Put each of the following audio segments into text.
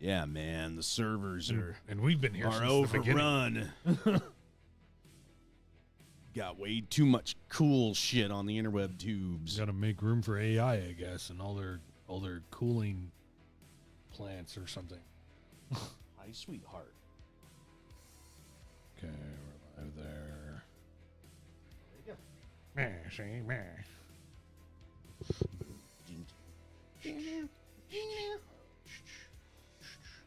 Yeah, man, the servers and we've been here are since the beginning. overrun. Got way too much cool shit on the interweb tubes. Got to make room for AI, I guess, and all their cooling plants or something. Hi, sweetheart. Okay, we're live there. There you go.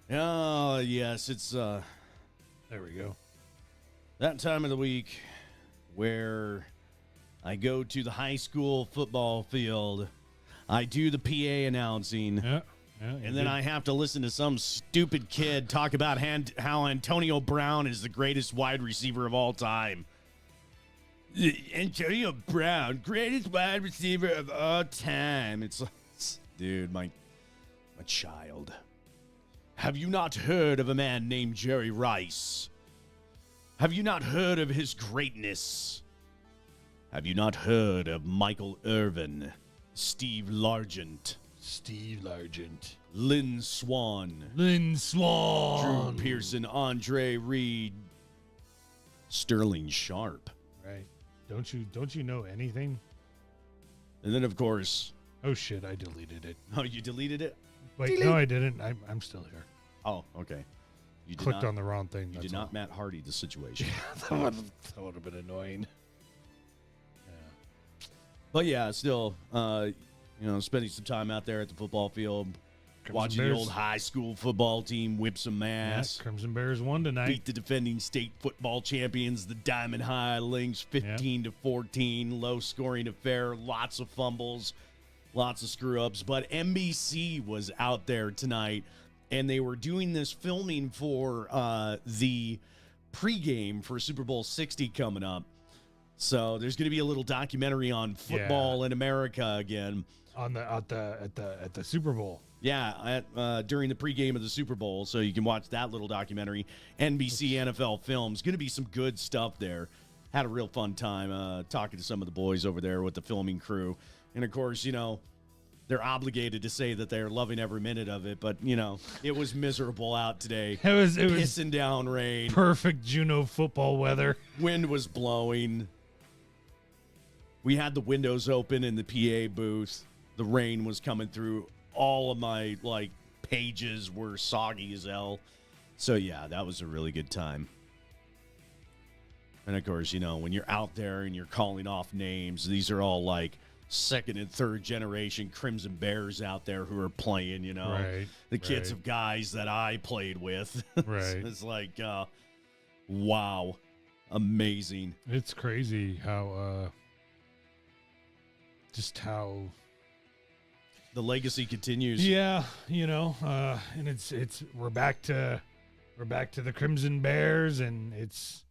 Oh, yes, it's There we go. that time of the week where I go to the high school football field. I do the PA announcing. Yeah. And then I have to listen to some stupid kid talk about how Antonio Brown is the greatest wide receiver of all time. Antonio Brown, greatest wide receiver of all time. It's like, dude, my child. Have you not heard of a man named Jerry Rice? Have you not heard of his greatness? Have you not heard of Michael Irvin, Steve Largent, Lynn Swan, Drew Pearson, Andre Reed, Sterling Sharp. Right. Don't you know anything? And then, of course... Oh, shit, I deleted it. Oh, you deleted it? Wait, Delete. no, I didn't. I'm still here. Oh, okay. You did Clicked not, on the wrong thing. You did not Matt Hardy the situation. that would have been annoying. Yeah. But yeah, still, spending some time out there at the football field, watching the old high school football team whip some ass. Yeah, Crimson Bears won tonight. Beat the defending state football champions, the Diamond High Lynx, 15-14. Low scoring affair, lots of fumbles, lots of screw ups. But NBC was out there tonight, and they were doing this filming for the pregame for Super Bowl 60 coming up. So there's going to be a little documentary on football in America again. At the Super Bowl. Yeah, during the pregame of the Super Bowl, so you can watch that little documentary. NBC NFL Films. Going to be some good stuff there. Had a real fun time talking to some of the boys over there with the filming crew. And, of course, they're obligated to say that they're loving every minute of it. But, it was miserable out today. It was pissing down rain. Perfect Juneau football weather. Wind was blowing. We had the windows open in the PA booth. The rain was coming through. All of my, pages were soggy as hell. So, yeah, that was a really good time. And, of course, when you're out there and you're calling off names, these are all, second and third generation Crimson Bears out there who are playing, Right, the kids of guys that I played with. Right. It's like, wow, amazing. It's crazy how the legacy continues. Yeah, and it's we're back to the Crimson Bears, and it's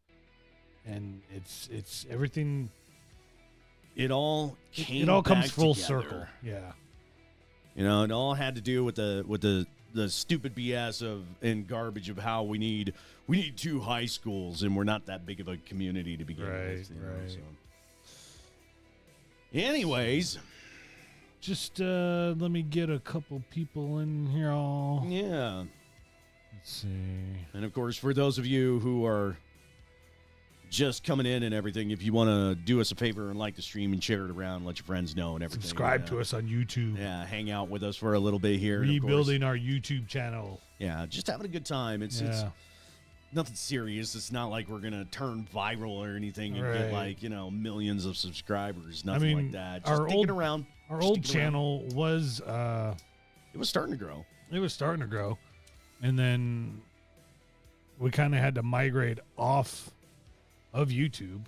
everything. It all comes full together. circle. Yeah. It all had to do with the stupid BS and garbage of how we need two high schools, and we're not that big of a community to begin with. Right. So. Anyways, just let me get a couple people in here. Yeah. Let's see. And of course, for those of you who are just coming in and everything, if you want to do us a favor and like the stream and share it around, let your friends know and everything. Subscribe to us on YouTube. Yeah, hang out with us for a little bit here. Rebuilding our YouTube channel. Yeah, just having a good time. It's nothing serious. It's not like we're going to turn viral or anything and get millions of subscribers. Nothing like that. Just sticking around. Our old channel was... it was starting to grow. It was starting to grow. And then we kind of had to migrate off of YouTube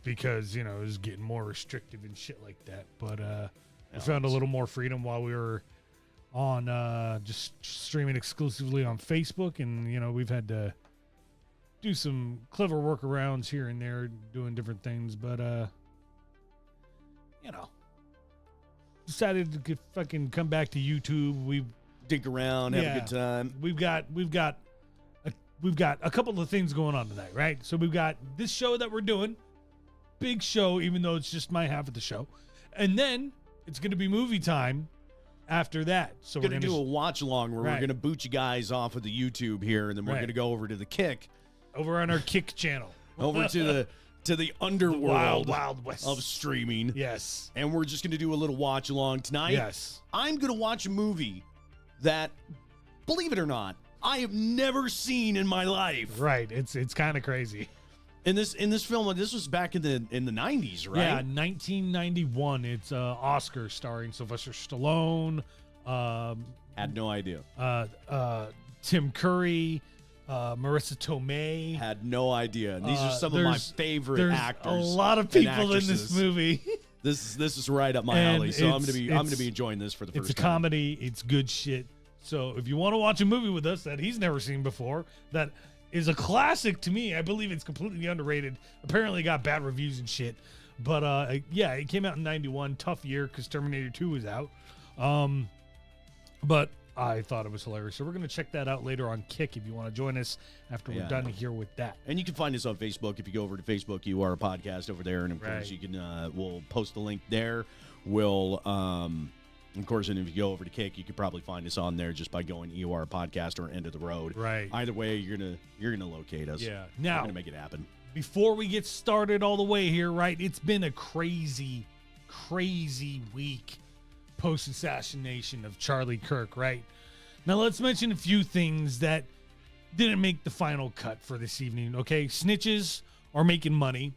because, it was getting more restrictive and shit like that. But we found a little more freedom while we were on just streaming exclusively on Facebook. And, we've had to do some clever workarounds here and there doing different things. But, decided to fucking come back to YouTube. We dig around, have a good time. We've got a couple of things going on tonight, right? So we've got this show that we're doing, big show, even though it's just my half of the show. And then it's going to be movie time after that. So We're going to do a watch along where we're Right. going to boot you guys off of the YouTube here, and then we're Right. going to go over to the Kick, over on our Kick channel. over to the underworld Wild, Wild West of streaming. Yes. And we're just going to do a little watch along tonight. Yes. I'm going to watch a movie that, believe it or not, I have never seen in my life. Right. It's kind of crazy. In this film, this was back in the 90s, right? Yeah, 1991. It's Oscar starring Sylvester Stallone, Had no idea. Tim Curry, Marissa Tomei. Had no idea. And these are some of my There's favorite actors. a lot of and people in this actresses. movie. This is right up my And alley. So I'm it's- gonna be enjoying this for the It's first a time. comedy. It's good shit. So if you want to watch a movie with us that he's never seen before, that is a classic to me. I believe it's completely underrated. Apparently got bad reviews and shit. But yeah, it came out in 91. Tough year because Terminator 2 was out. But I thought it was hilarious. So we're going to check that out later on Kick if you want to join us after we're Yeah. done here with that. And you can find us on Facebook. If you go over to Facebook, you are a podcast over there, and of course Right. you can. We'll post the link there. We'll, of course, and if you go over to Kick, you could probably find us on there just by going EOR Podcast or End of the Road. Right. Either way, you're gonna locate us. Yeah. We're Now, gonna make it happen. before we get started all the way here, right? It's been a crazy week post-assassination of Charlie Kirk, right? Now let's mention a few things that didn't make the final cut for this evening, okay? Snitches are making money.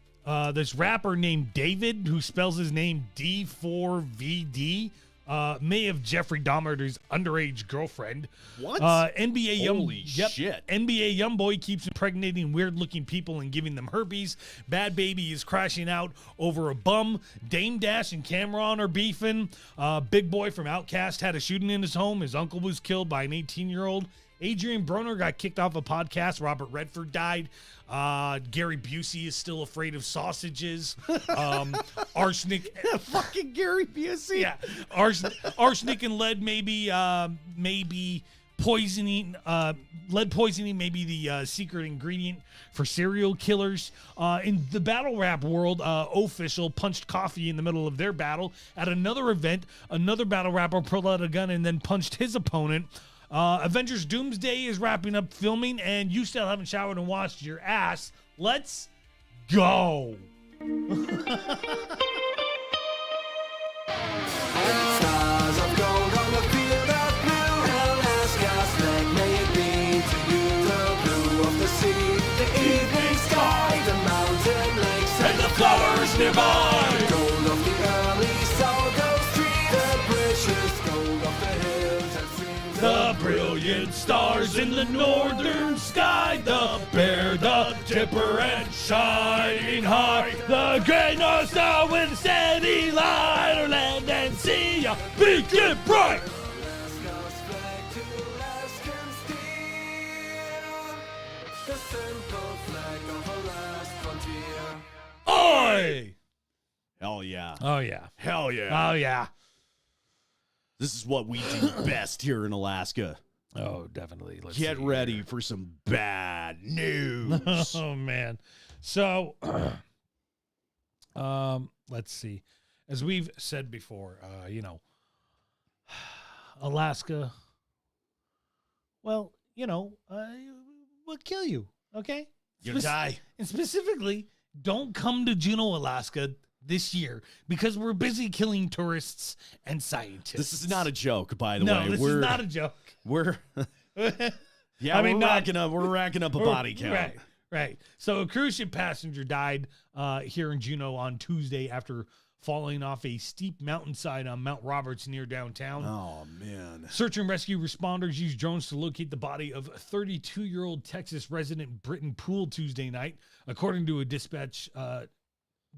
This rapper named David, who spells his name D4VD, may have Jeffrey Dahmer's underage girlfriend. What? NBA Holy shit. NBA YoungBoy keeps impregnating weird-looking people and giving them herpes. Bad Baby is crashing out over a bum. Dame Dash and Cameron are beefing. Big Boy from Outkast had a shooting in his home. His uncle was killed by an 18-year-old. Adrian Broner got kicked off a podcast. Robert Redford died. Gary Busey is still afraid of sausages. Arsenic. Fucking Gary Busey. Yeah, arsenic and lead maybe poisoning. Lead poisoning may be the secret ingredient for serial killers. In the battle rap world, Official punched Coffee in the middle of their battle. At another event, another battle rapper pulled out a gun and then punched his opponent. Avengers Doomsday is wrapping up filming, and you still haven't showered and washed your ass. Let's go. Stars of gold on the field of blue. Alaska's flag may it be to you. The blue of the sea, the evening sky, the mountain lakes, and the flowers nearby. The gold of the early Salgo Street, the precious gold of the hills and streams. The brilliant stars in the northern sky, the bear, the dipper, and shining high. The great North Star with a steady light, or land and sea, a big and bright. Alaska's flag to Alaskan steel. The simple flag of a last frontier. Oi! Hell yeah. Oh, yeah. Hell yeah. Oh, yeah. This is what we do best here in Alaska. Oh, definitely. Let's Get see ready here. for some bad news. Oh, man. So, let's see. As we've said before, Alaska, well, will kill you, okay? You'll die. And specifically, don't come to Juneau, Alaska this year because we're busy killing tourists and scientists. This is not a joke, by the no, way. this is not a joke. We're yeah, I mean, we're racking up a body count. Right. So a cruise ship passenger died here in Juneau on Tuesday after falling off a steep mountainside on Mount Roberts near downtown. Oh man. Search and rescue responders used drones to locate the body of 32-year-old Texas resident Britton Poole Tuesday night. According to a dispatch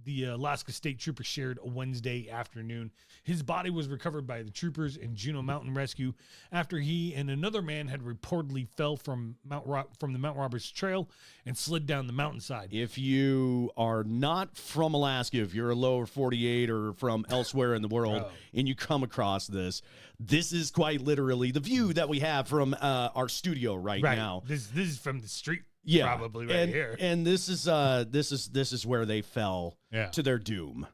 the Alaska State Troopers shared a Wednesday afternoon. His body was recovered by the troopers in Juneau Mountain Rescue after he and another man had reportedly fell from the Mount Roberts Trail and slid down the mountainside. If you are not from Alaska, if you're a lower 48 or from elsewhere in the world, and you come across this is quite literally the view that we have from our studio right now. This is from the street. Yeah, probably right here. And this is where they fell Yeah. to their doom,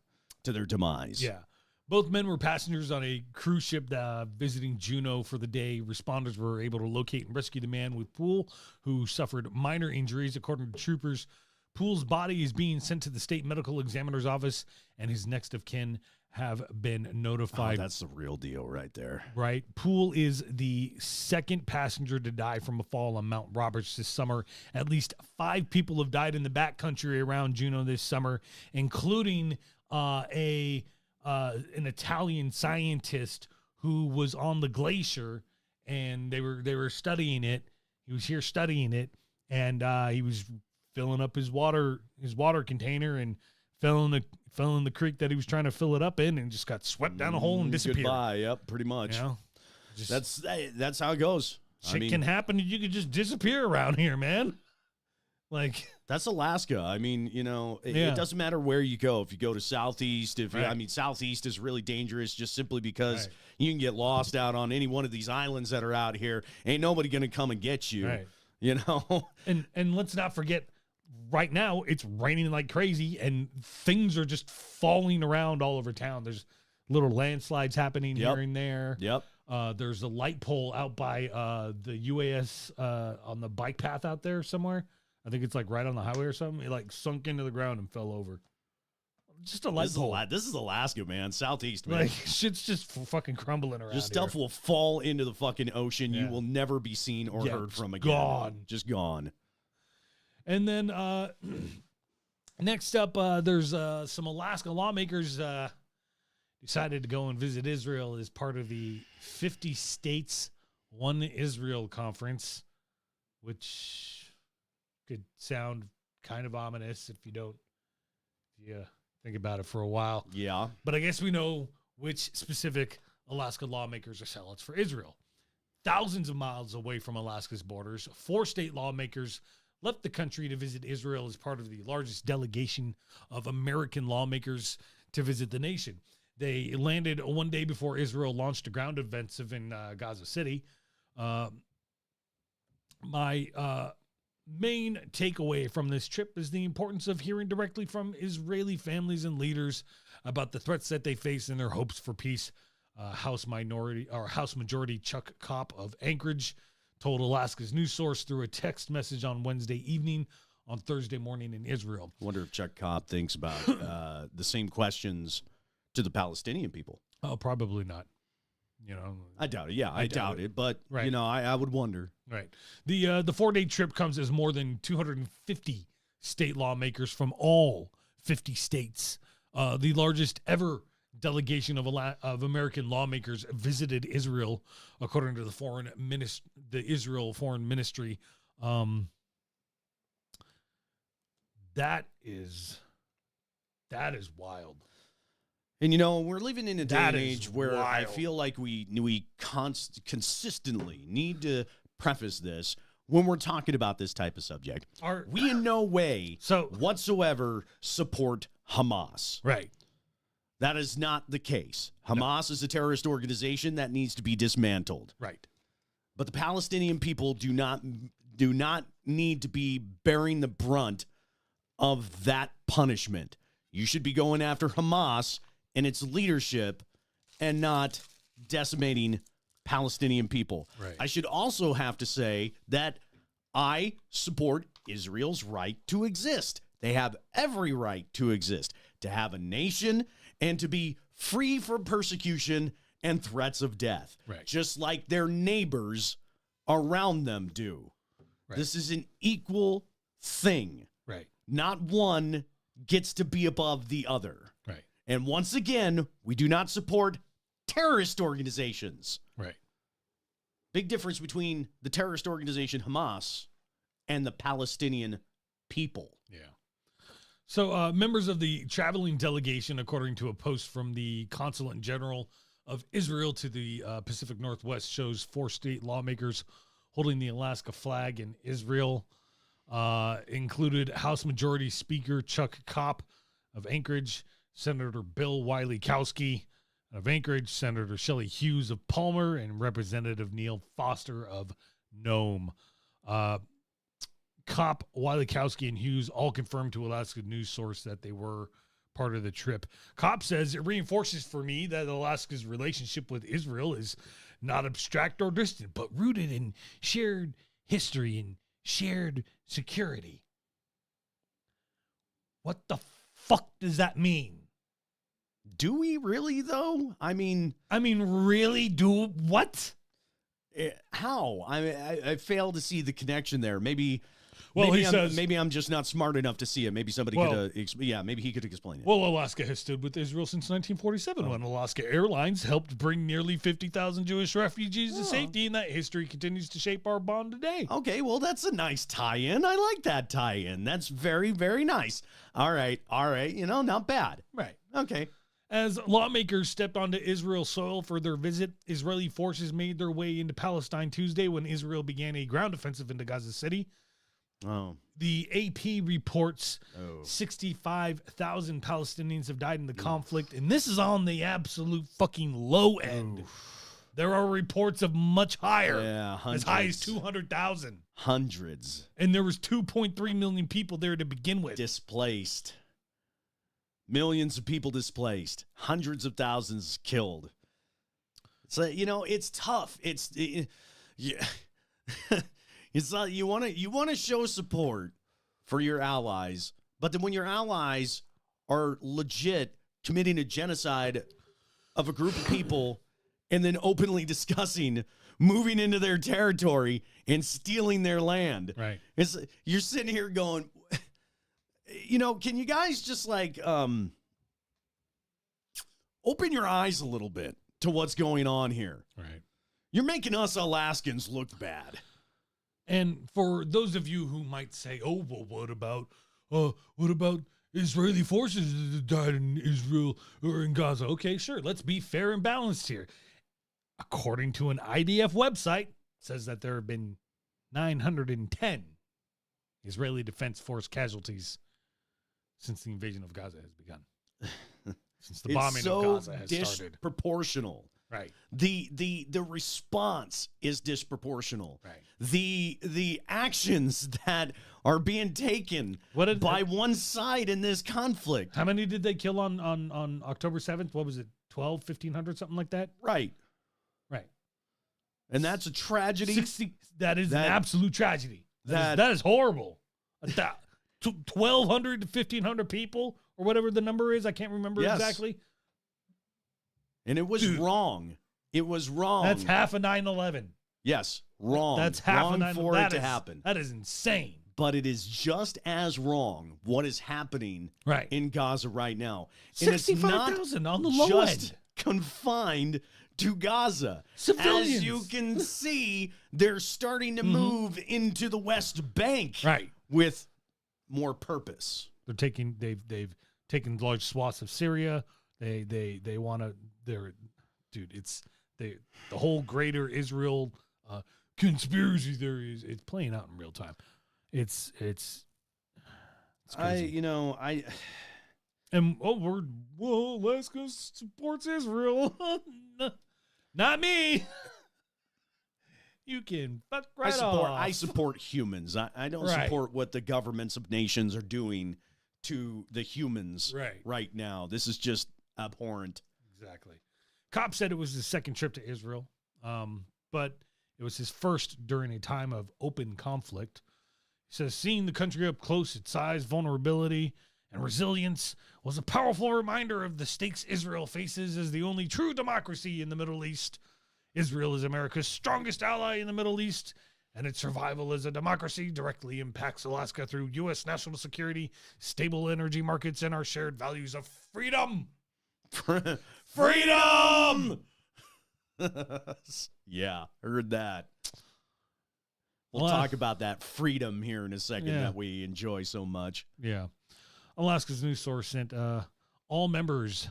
to their demise. Yeah. Both men were passengers on a cruise ship visiting Juneau for the day. Responders were able to locate and rescue the man with Poole, who suffered minor injuries. According to troopers, Poole's body is being sent to the state medical examiner's office, and his next of kin have been notified. Oh, that's the real deal right there. Right. Poole is the second passenger to die from a fall on Mount Roberts this summer. At least 5 people have died in the backcountry around Juneau this summer, including an Italian scientist who was on the glacier, and they were studying it. He was here studying it, and he was filling up his water container and fell in the creek that he was trying to fill it up in, and just got swept down a hole and disappeared. Goodbye. Yep, pretty much. You know, That's how it goes. Shit can happen, and you could just disappear around here, man. Like, that's Alaska. I mean, it doesn't matter where you go. If you go to Southeast, Southeast is really dangerous just simply because you can get lost out on any one of these islands that are out here. Ain't nobody going to come and get you, And let's not forget, right now it's raining like crazy, and things are just falling around all over town. There's little landslides happening here and there. Yep. There's a light pole out by the UAS on the bike path out there somewhere. I think it's like right on the highway or something. It like sunk into the ground and fell over. Just a light pole. This is Alaska, man. Southeast, man. Like, shit's just fucking crumbling around. Just stuff will fall into the fucking ocean. You will never be seen or heard from again. Gone. Just gone. And then next up, there's some Alaska lawmakers decided to go and visit Israel as part of the 50 States One Israel Conference, which could sound kind of ominous if you think about it for a while. Yeah. But I guess we know which specific Alaska lawmakers are zealots for Israel. Thousands of miles away from Alaska's borders, 4 state lawmakers left the country to visit Israel as part of the largest delegation of American lawmakers to visit the nation. They landed one day before Israel launched a ground offensive in Gaza City. My main takeaway from this trip is the importance of hearing directly from Israeli families and leaders about the threats that they face and their hopes for peace. House Majority Chuck Kopp of Anchorage told Alaska's news source through a text message on Wednesday evening on Thursday morning in Israel. I wonder if Chuck Kopp thinks about the same questions to the Palestinian people. Oh, probably not. I doubt it. Yeah, I doubt it. But, right. I would wonder. Right. The 4-day trip comes as more than 250 state lawmakers from all 50 states. The largest ever delegation of American lawmakers visited Israel, according to the Israel Foreign Ministry. That is wild. And, we're living in a day and age where wild. I feel like we consistently need to preface this when we're talking about this type of subject. We in no way whatsoever support Hamas. Right. That is not the case. Hamas is a terrorist organization that needs to be dismantled. Right. But the Palestinian people do not need to be bearing the brunt of that punishment. You should be going after Hamas and its leadership and not decimating Palestinian people. Right. I should also have to say that I support Israel's right to exist. They have every right to exist, to have a nation, and to be free from persecution and threats of death, right. Just like their neighbors around them do. Right. This is an equal thing. Right. Not one gets to be above the other. Right. And once again, we do not support terrorist organizations. Right. Big difference between the terrorist organization Hamas and the Palestinian people. Yeah. So members of the traveling delegation, according to a post from the Consulate General of Israel to the Pacific Northwest, shows 4 state lawmakers holding the Alaska flag in Israel, included House Majority Speaker Chuck Kopp of Anchorage, Senator Bill Wielechowski of Anchorage, Senator Shelley Hughes of Palmer, and Representative Neil Foster of Nome. Kopp, Wielechowski, and Hughes all confirmed to Alaska news source that they were part of the trip. Kopp says it reinforces for me that Alaska's relationship with Israel is not abstract or distant, but rooted in shared history and shared security. What the fuck does that mean? Do we really, though? I mean, really? Do what? How? I fail to see the connection there. Maybe I'm just not smart enough to see it. Maybe somebody could, maybe he could explain it. Well, Alaska has stood with Israel since 1947 when Alaska Airlines helped bring nearly 50,000 Jewish refugees to safety, and that history continues to shape our bond today. Okay, well, that's a nice tie-in. I like that tie-in. That's very, very nice. All right. Not bad. Right. Okay. As lawmakers stepped onto Israel soil for their visit, Israeli forces made their way into Palestine Tuesday when Israel began a ground offensive into Gaza City. Oh. The AP reports 65,000 Palestinians have died in the conflict, and this is on the absolute fucking low end. There are reports of much higher, as high as 200,000. Hundreds. And there was 2.3 million people there to begin with. Displaced. Millions of people displaced. Hundreds of thousands killed. So, it's tough. It's not, you want to show support for your allies, but then when your allies are legit committing a genocide of a group of people and then openly discussing moving into their territory and stealing their land. Right. You're sitting here going, can you guys just open your eyes a little bit to what's going on here? Right. You're making us Alaskans look bad. And for those of you who might say, "Oh, well, what about Israeli forces that died in Israel or in Gaza?" Okay, sure. Let's be fair and balanced here. According to an IDF website, it says that there have been 910 Israeli Defense Force casualties since the invasion of Gaza has begun. Since the bombing of Gaza has started. Disproportional. Right. The response is disproportional. Right. The actions that are being taken by one side in this conflict. How many did they kill on October 7th? What was it? 1,500, something like that? Right. Right. And that's a tragedy. That is an absolute tragedy. That is horrible. 1,200 to 1,500 people or whatever the number is. I can't remember exactly. And it was wrong. It was wrong. That's half of 9/11. Yes, wrong. That's half wrong of 9/11. for it to happen. That is insane. But it is just as wrong what is happening in Gaza right now. 65,000 on the low end. Confined to Gaza. Civilians. As you can see, they're starting to move into the West Bank with more purpose. They've taken large swaths of Syria. They want to. The whole greater Israel conspiracy theory it's playing out in real time. It's crazy. Alaska supports Israel. Not me. You can fuck off. I support humans. I don't support what the governments of nations are doing to the humans right now. This is just abhorrent. Exactly. Kopp said it was his second trip to Israel, but it was his first during a time of open conflict. He says, seeing the country up close, its size, vulnerability, and resilience was a powerful reminder of the stakes Israel faces as the only true democracy in the Middle East. Israel is America's strongest ally in the Middle East, and its survival as a democracy directly impacts Alaska through U.S. national security, stable energy markets, and our shared values of freedom. Freedom! Yeah, heard that. We'll talk about that freedom here in a second that we enjoy so much. Yeah. Alaska's news source sent all members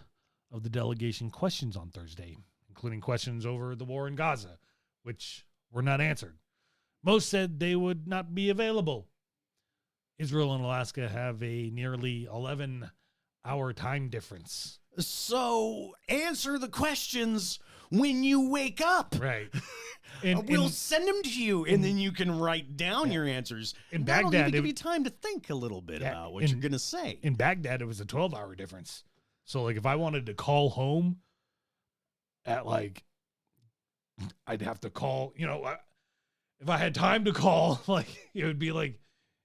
of the delegation questions on Thursday, including questions over the war in Gaza, which were not answered. Most said they would not be available. Israel and Alaska have a nearly 11-hour time difference. So answer the questions when you wake up. Right. we'll send them to you, and then you can write down your answers. In That'll Baghdad, give you time to think a little bit about what you're going to say. In Baghdad, it was a 12-hour difference. So, like, if I wanted to call home at, like, I'd have to call, if I had time to call, like, it would be, like,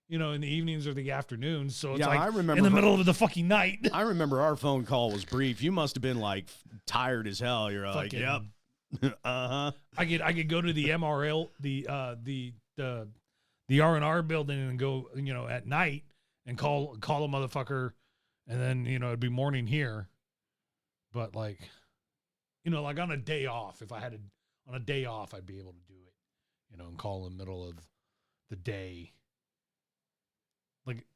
in the evenings or the afternoons. So it's I remember in the middle of the fucking night. I remember our phone call was brief. You must have been, like, tired as hell. You're like, yep. Uh-huh. I could go to the MRL, the R&R building and go, at night and call a motherfucker, and then, it'd be morning here. But, like, like on a day off, on a day off, I'd be able to do it, and call in the middle of the day. Like,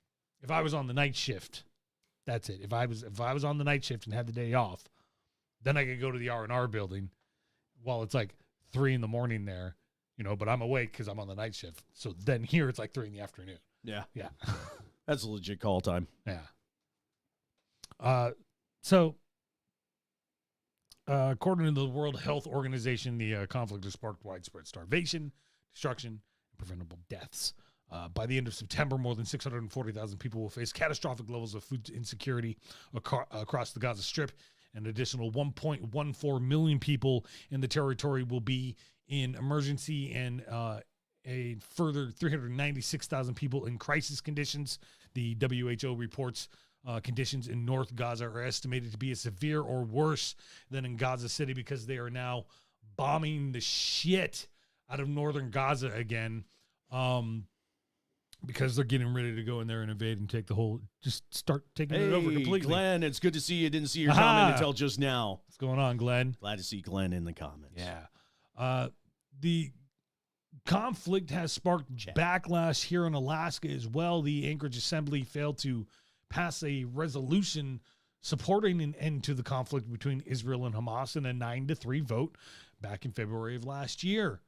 if I was on the night shift, that's it. If I was on the night shift and had the day off, then I could go to the R&R building while it's like 3 a.m. there, but I'm awake because I'm on the night shift. So then here it's like 3 p.m. Yeah. Yeah. That's a legit call time. Yeah. So according to the World Health Organization, the conflict has sparked widespread starvation, destruction, and preventable deaths. By the end of September, more than 640,000 people will face catastrophic levels of food insecurity across the Gaza Strip. An additional 1.14 million people in the territory will be in emergency, and a further 396,000 people in crisis conditions. The WHO reports conditions in North Gaza are estimated to be as severe or worse than in Gaza City, because they are now bombing the shit out of northern Gaza again, because they're getting ready to go in there and invade and take just start taking it over completely. Glenn, it's good to see you. Didn't see your comment until just now. What's going on, Glenn? Glad to see Glenn in the comments. Yeah. The conflict has sparked backlash here in Alaska as well. The Anchorage Assembly failed to pass a resolution supporting an end to the conflict between Israel and Hamas in a 9-3 vote back in February of last year.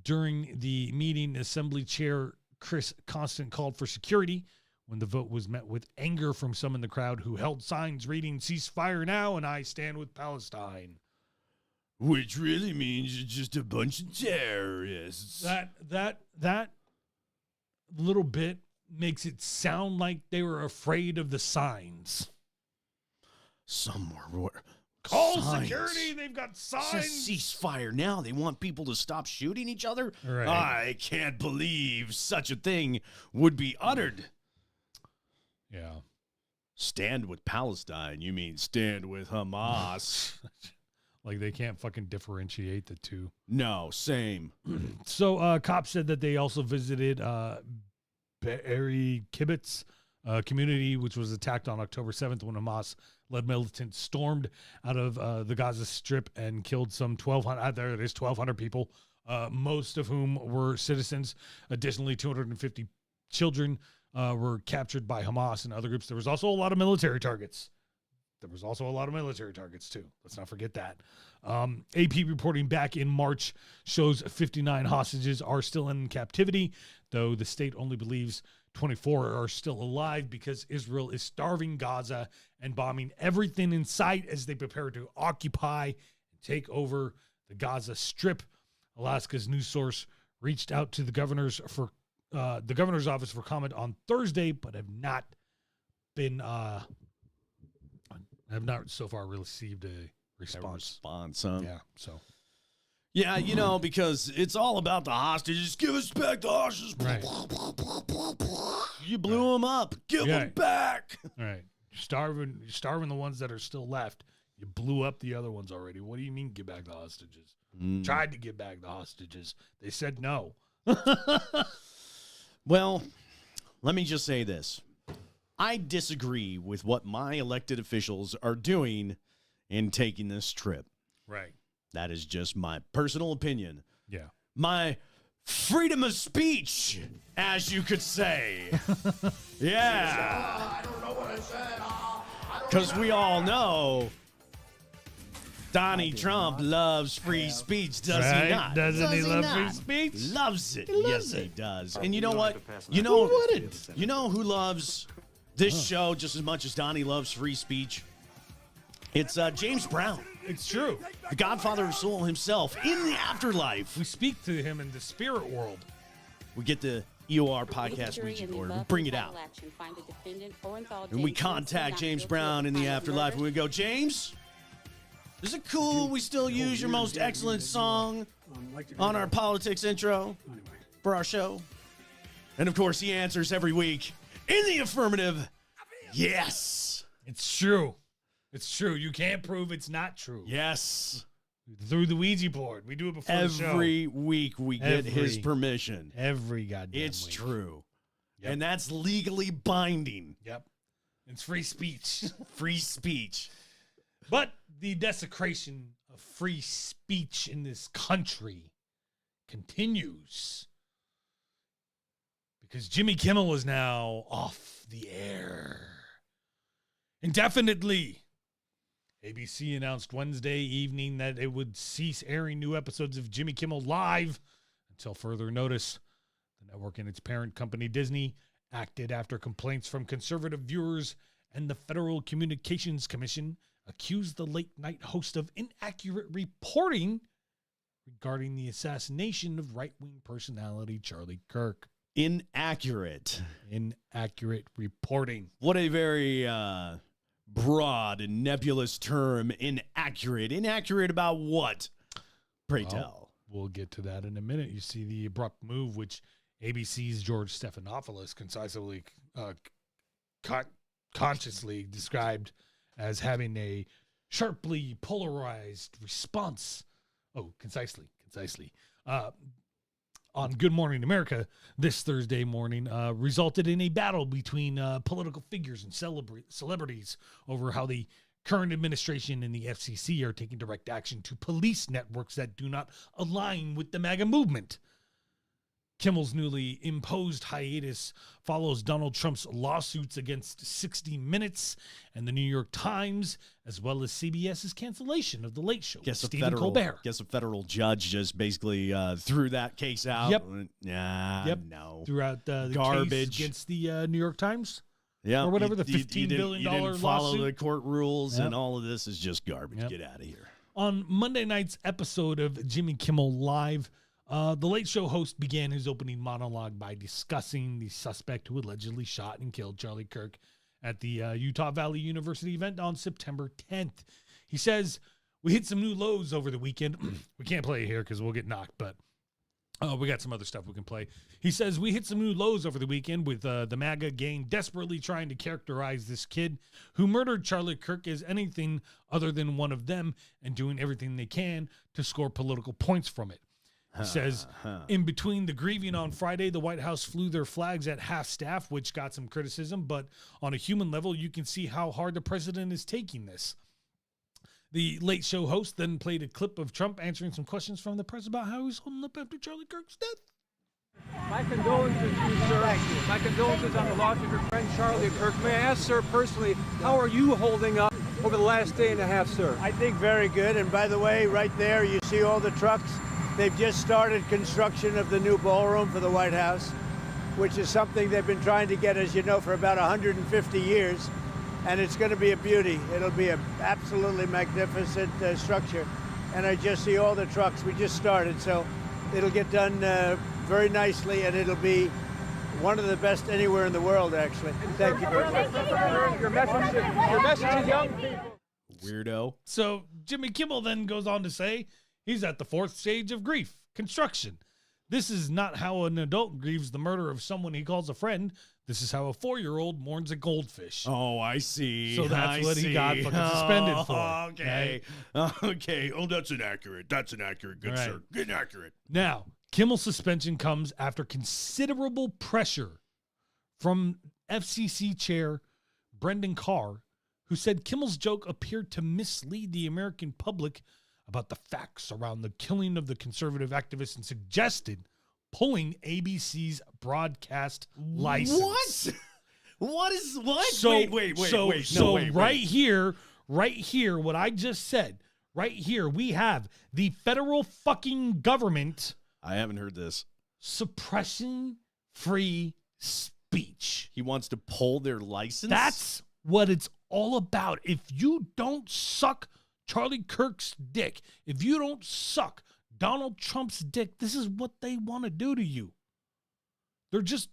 During the meeting, Assembly Chair Chris Constant called for security when the vote was met with anger from some in the crowd who held signs reading "Ceasefire now" and "I stand with Palestine." Which really means you're just a bunch of terrorists. That little bit makes it sound like they were afraid of the signs. Some were Call signs. security, they've got signs. It says ceasefire now. They want people to stop shooting each other? Right. I can't believe such a thing would be uttered. Yeah. Stand with Palestine. You mean stand with Hamas. Like they can't fucking differentiate the two. No, same. So cops said that they also visited Be'eri Kibbutz community, which was attacked on October 7th when Hamas-led militants stormed out of the Gaza Strip and killed some 1,200. There it is, 1,200 people, most of whom were citizens. Additionally, 250 children were captured by Hamas and other groups. There was also a lot of military targets. Too. Let's not forget that. AP reporting back in March shows 59 hostages are still in captivity, though the state only believes 24 are still alive because Israel is starving Gaza and bombing everything in sight as they prepare to occupy and take over the Gaza Strip. Alaska's news source reached out to the governor's office for comment on Thursday, but have not so far received a response. Huh? Yeah, so. Yeah, because it's all about the hostages. Give us back the hostages. Right. You blew them up. Give them back. All right. You're starving the ones that are still left. You blew up the other ones already. What do you mean give back the hostages? Tried to give back the hostages. They said no. Well, let me just say this. I disagree with what my elected officials are doing in taking this trip. Right. That is just my personal opinion. Yeah. My freedom of speech, as you could say. Yeah. I don't know what I said. Because we all know Donnie Trump loves free speech, does he not? Doesn't he love free speech? Loves it. Loves He it. does. And you know don't what? have to pass You that. know, Who wouldn't? you know who loves this show just as much as Donnie loves free speech? It's James Brown. It's true. The Godfather of Soul himself in the afterlife. We speak to him in the spirit world. We get the EOR podcast Ouija board. We bring it out. And we contact James Brown in the afterlife. And we go, James, is it cool we still use your most excellent song on our politics intro for our show? And of course, he answers every week in the affirmative. Yes. It's true. It's true. You can't prove it's not true. Yes. Through the Ouija board. We do it before the show. Every week we get his permission. Every goddamn It's week. true. Yep. And that's legally binding. Yep. It's free speech. Free speech. But the desecration of free speech in this country continues. Because Jimmy Kimmel is now off the air indefinitely. ABC announced Wednesday evening that it would cease airing new episodes of Jimmy Kimmel Live until further notice. The network and its parent company, Disney, acted after complaints from conservative viewers, and the Federal Communications Commission accused the late-night host of inaccurate reporting regarding the assassination of right-wing personality Charlie Kirk. Inaccurate Reporting. What a very broad and nebulous term, inaccurate. Inaccurate about what? Pray tell. We'll get to that in a minute. You see the abrupt move, which ABC's George Stephanopoulos concisely, consciously described as having a sharply polarized response. Oh, concisely. On Good Morning America this Thursday morning resulted in a battle between political figures and celebrities over how the current administration and the FCC are taking direct action to police networks that do not align with the MAGA movement. Kimmel's newly imposed hiatus follows Donald Trump's lawsuits against 60 Minutes and the New York Times, as well as CBS's cancellation of The Late Show with Stephen Colbert. Guess a federal judge just basically threw that case out. Yep. No. Throughout the Garbage case against the New York Times. Yeah, or whatever, the $15 billion you didn't follow lawsuit. the court rules, Yep. and all of this is just garbage. Yep. Get out of here. On Monday night's episode of Jimmy Kimmel Live, the Late Show host began his opening monologue by discussing the suspect who allegedly shot and killed Charlie Kirk at the Utah Valley University event on September 10th. He says, "We hit some new lows over the weekend." We can't play it here because we'll get knocked, but we got some other stuff we can play. He says, "We hit some new lows over the weekend with the MAGA gang desperately trying to characterize this kid who murdered Charlie Kirk as anything other than one of them and doing everything they can to score political points from it." He says, in between the grieving on Friday, the White House flew their flags at half-staff, which got some criticism, but on a human level, you can see how hard the president is taking this. The Late Show host then played a clip of Trump answering some questions from the press about how he's holding up after Charlie Kirk's death. My condolences to you, sir. My condolences on the loss of your friend Charlie Kirk. May I ask, sir, personally, how are you holding up over the last day and a half, sir? I think very good. And by the way, right there, you see all the trucks. They've just started construction of the new ballroom for the White House, which is something they've been trying to get, as you know, for about 150 years. And it's going to be a beauty. It'll be an absolutely magnificent structure. And I just see all the trucks. We just started, so it'll get done very nicely, and it'll be one of the best anywhere in the world, actually. Thank you very much. Your message to young people. Weirdo. So Jimmy Kimmel then goes on to say he's at the fourth stage of grief, construction. This is not how an adult grieves the murder of someone he calls a friend. This is how a 4-year-old mourns a goldfish. Oh, I see. So that's what he got fucking suspended for. Okay. Okay. Oh, that's inaccurate. Good, Right. sir. Inaccurate. Now, Kimmel's suspension comes after considerable pressure from FCC chair Brendan Carr, who said Kimmel's joke appeared to mislead the American public about the facts around the killing of the conservative activist and suggested pulling ABC's broadcast license. What? So, wait. Right here, what I just said, right here, we have the federal fucking government I haven't heard this. suppressing free speech. He wants to pull their license? That's what it's all about. If you don't suck Charlie Kirk's dick. If you don't suck Donald Trump's dick, this is what they want to do to you. They're just,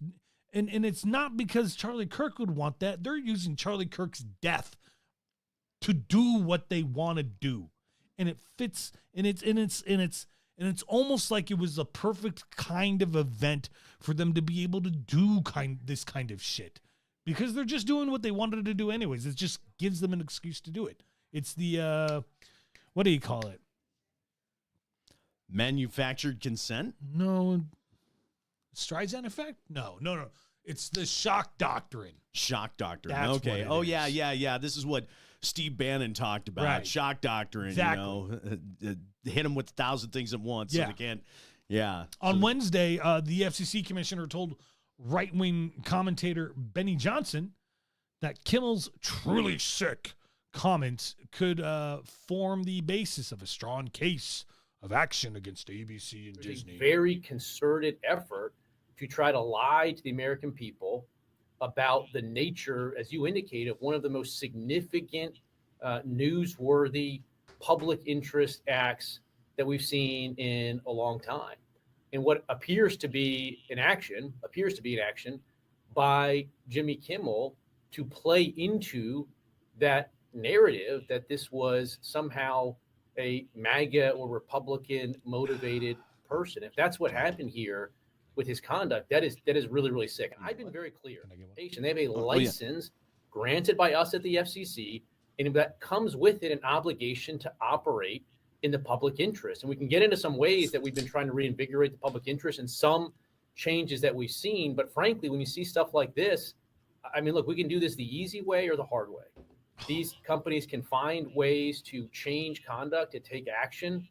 and it's not because Charlie Kirk would want that. They're using Charlie Kirk's death to do what they want to do. And it fits, and it's almost like it was a perfect kind of event for them to be able to do this kind of shit. Because they're just doing what they wanted to do anyways. It just gives them an excuse to do it. It's the, what do you call it? Manufactured consent? No. Streisand effect? No. It's the shock doctrine. Shock doctrine. That's okay. what it is. Yeah. This is what Steve Bannon talked about. Right. Shock doctrine. Exactly. Hit them with 1,000 things at once so they can't. Yeah. On Wednesday, the FCC commissioner told right-wing commentator Benny Johnson that Kimmel's truly sick comments could form the basis of a strong case of action against ABC and Disney. A very concerted effort to try to lie to the American people about the nature, as you indicate, of one of the most significant, newsworthy public interest acts that we've seen in a long time. And what appears to be an action by Jimmy Kimmel to play into that narrative that this was somehow a MAGA or Republican motivated person. If that's what happened here with his conduct, that is really, really sick. And I've been very clear. They have a license granted by us at the FCC, and that comes with it an obligation to operate in the public interest. And we can get into some ways that we've been trying to reinvigorate the public interest and some changes that we've seen. But frankly, when you see stuff like this, I mean, look, we can do this the easy way or the hard way. These companies can find ways to change conduct, to take action,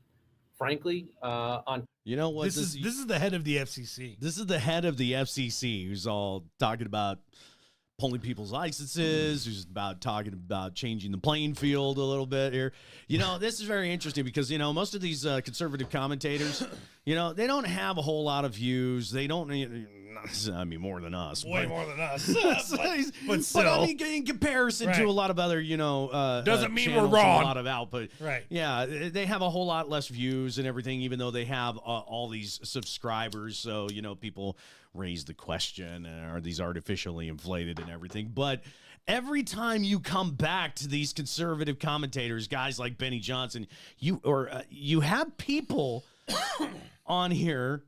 frankly, on. You know what? This is the head of the FCC. This is the head of the FCC who's all talking about pulling people's licenses, who's talking about changing the playing field a little bit here. You know, this is very interesting because, you know, most of these conservative commentators, you know, they don't have a whole lot of views. They don't, I mean, more than us. Way more than us. but still. But I mean, in comparison to a lot of other, you know, doesn't mean we're channels, wrong. A lot of output. Right. Yeah, they have a whole lot less views and everything, even though they have all these subscribers. So, you know, people raise the question, are these artificially inflated and everything? But every time you come back to these conservative commentators, guys like Benny Johnson, you have people on here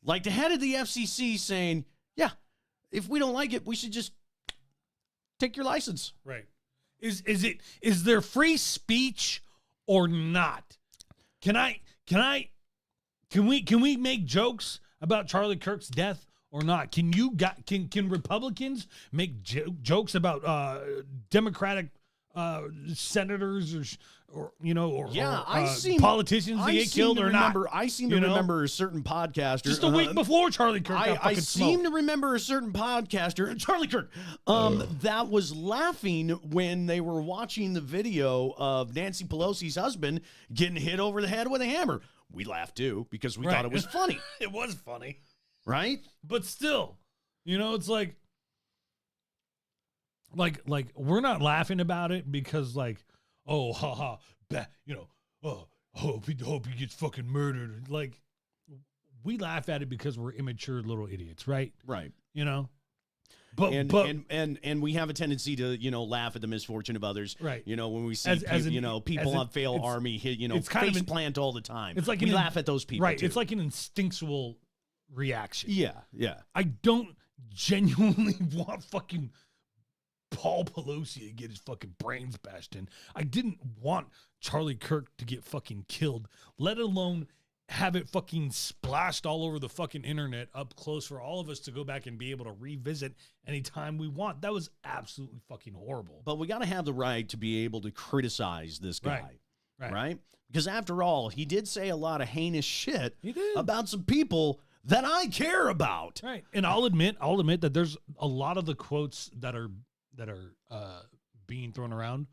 like the head of the FCC saying, yeah, if we don't like it, we should just take your license. Right. Is there free speech or not? Can we make jokes about Charlie Kirk's death or not? Can Republicans make jokes about Democratic senators or politicians that get killed or not? I seem to remember a certain podcaster just a week before Charlie Kirk got fucking seem to remember a certain podcaster, Charlie Kirk, that was laughing when they were watching the video of Nancy Pelosi's husband getting hit over the head with a hammer. We laughed too because we thought it was funny. It was funny. Right? But still, you know, it's like we're not laughing about it because like, oh, haha, you know, oh, hope he gets fucking murdered. Like, we laugh at it because we're immature little idiots, right? Right. You know? And we have a tendency to, you know, laugh at the misfortune of others. Right. You know, when we see people on fail army hit, you know, it's kind face of plant all the time. It's like we laugh at those people. Right. Too. It's like an instinctual reaction. Yeah. I don't genuinely want fucking Paul Pelosi to get his fucking brains bashed in. I didn't want Charlie Kirk to get fucking killed, let alone have it fucking splashed all over the fucking internet up close for all of us to go back and be able to revisit anytime we want. That was absolutely fucking horrible. But we got to have the right to be able to criticize this guy. Right? Because after all, he did say a lot of heinous shit about some people that I care about. Right. And I'll admit that there's a lot of the quotes that are being thrown around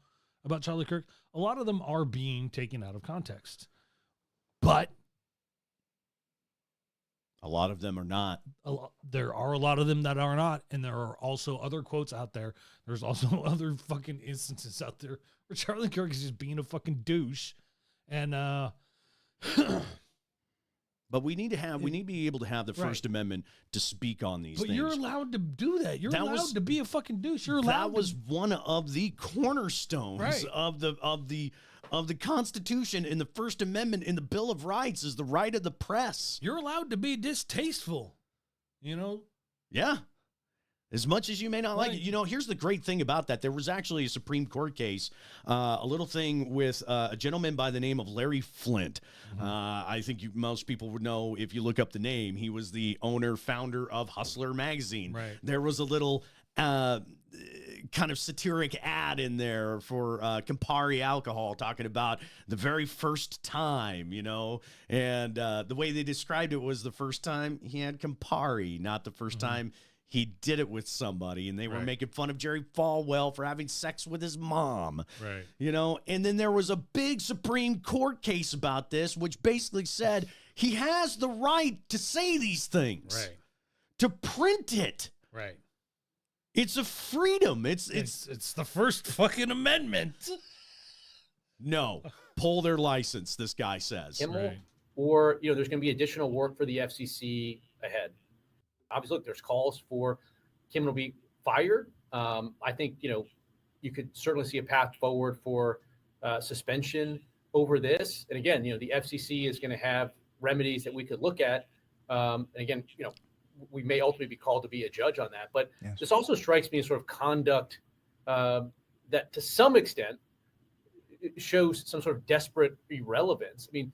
about Charlie Kirk. A lot of them are being taken out of context. But A lot of them are not. There are a lot of them that are not, and there are also other quotes out there. There's also other fucking instances out there where Charlie Kirk is just being a fucking douche, and But we need to be able to have the First Amendment to speak on these but things. you're allowed to do that. You're allowed to be a fucking douche. You're allowed. That was one of the cornerstones of the Constitution and the First Amendment in the Bill of Rights is the right of the press. You're allowed to be distasteful. You know? Yeah. As much as you may not like it. You know, here's the great thing about that. There was actually a Supreme Court case, a little thing with a gentleman by the name of Larry Flint. I think most people would know if you look up the name. He was the founder of Hustler magazine. Right. There was a little kind of satiric ad in there for Campari alcohol talking about the very first time, you know, and the way they described it was the first time he had Campari, not the first time he did it with somebody, and they were making fun of Jerry Falwell for having sex with his mom. Right. You know, and then there was a big Supreme Court case about this, which basically said he has the right to say these things. Right. To print it. Right. It's a freedom. It's the First fucking Amendment. No. Pull their license, this guy says. Kimmel, or, you know, there's going to be additional work for the FCC ahead. Obviously, look, there's calls for Kimmel to be fired. I think, you know, you could certainly see a path forward for suspension over this. And again, you know, the FCC is going to have remedies that we could look at. And again, you know, we may ultimately be called to be a judge on that. But this also strikes me as sort of conduct that to some extent shows some sort of desperate irrelevance. I mean,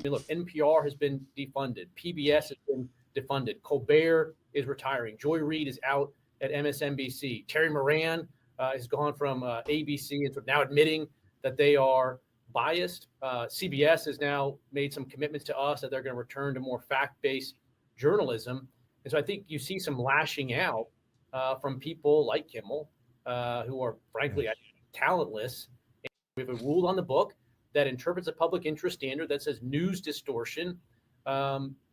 look, NPR has been defunded. PBS has been defunded. Colbert is retiring. Joy Reid is out at MSNBC. Terry Moran has gone from ABC and now admitting that they are biased. CBS has now made some commitments to us that they're going to return to more fact-based journalism. And so I think you see some lashing out from people like Kimmel, who are frankly talentless. And we have a rule on the book that interprets a public interest standard that says news distortion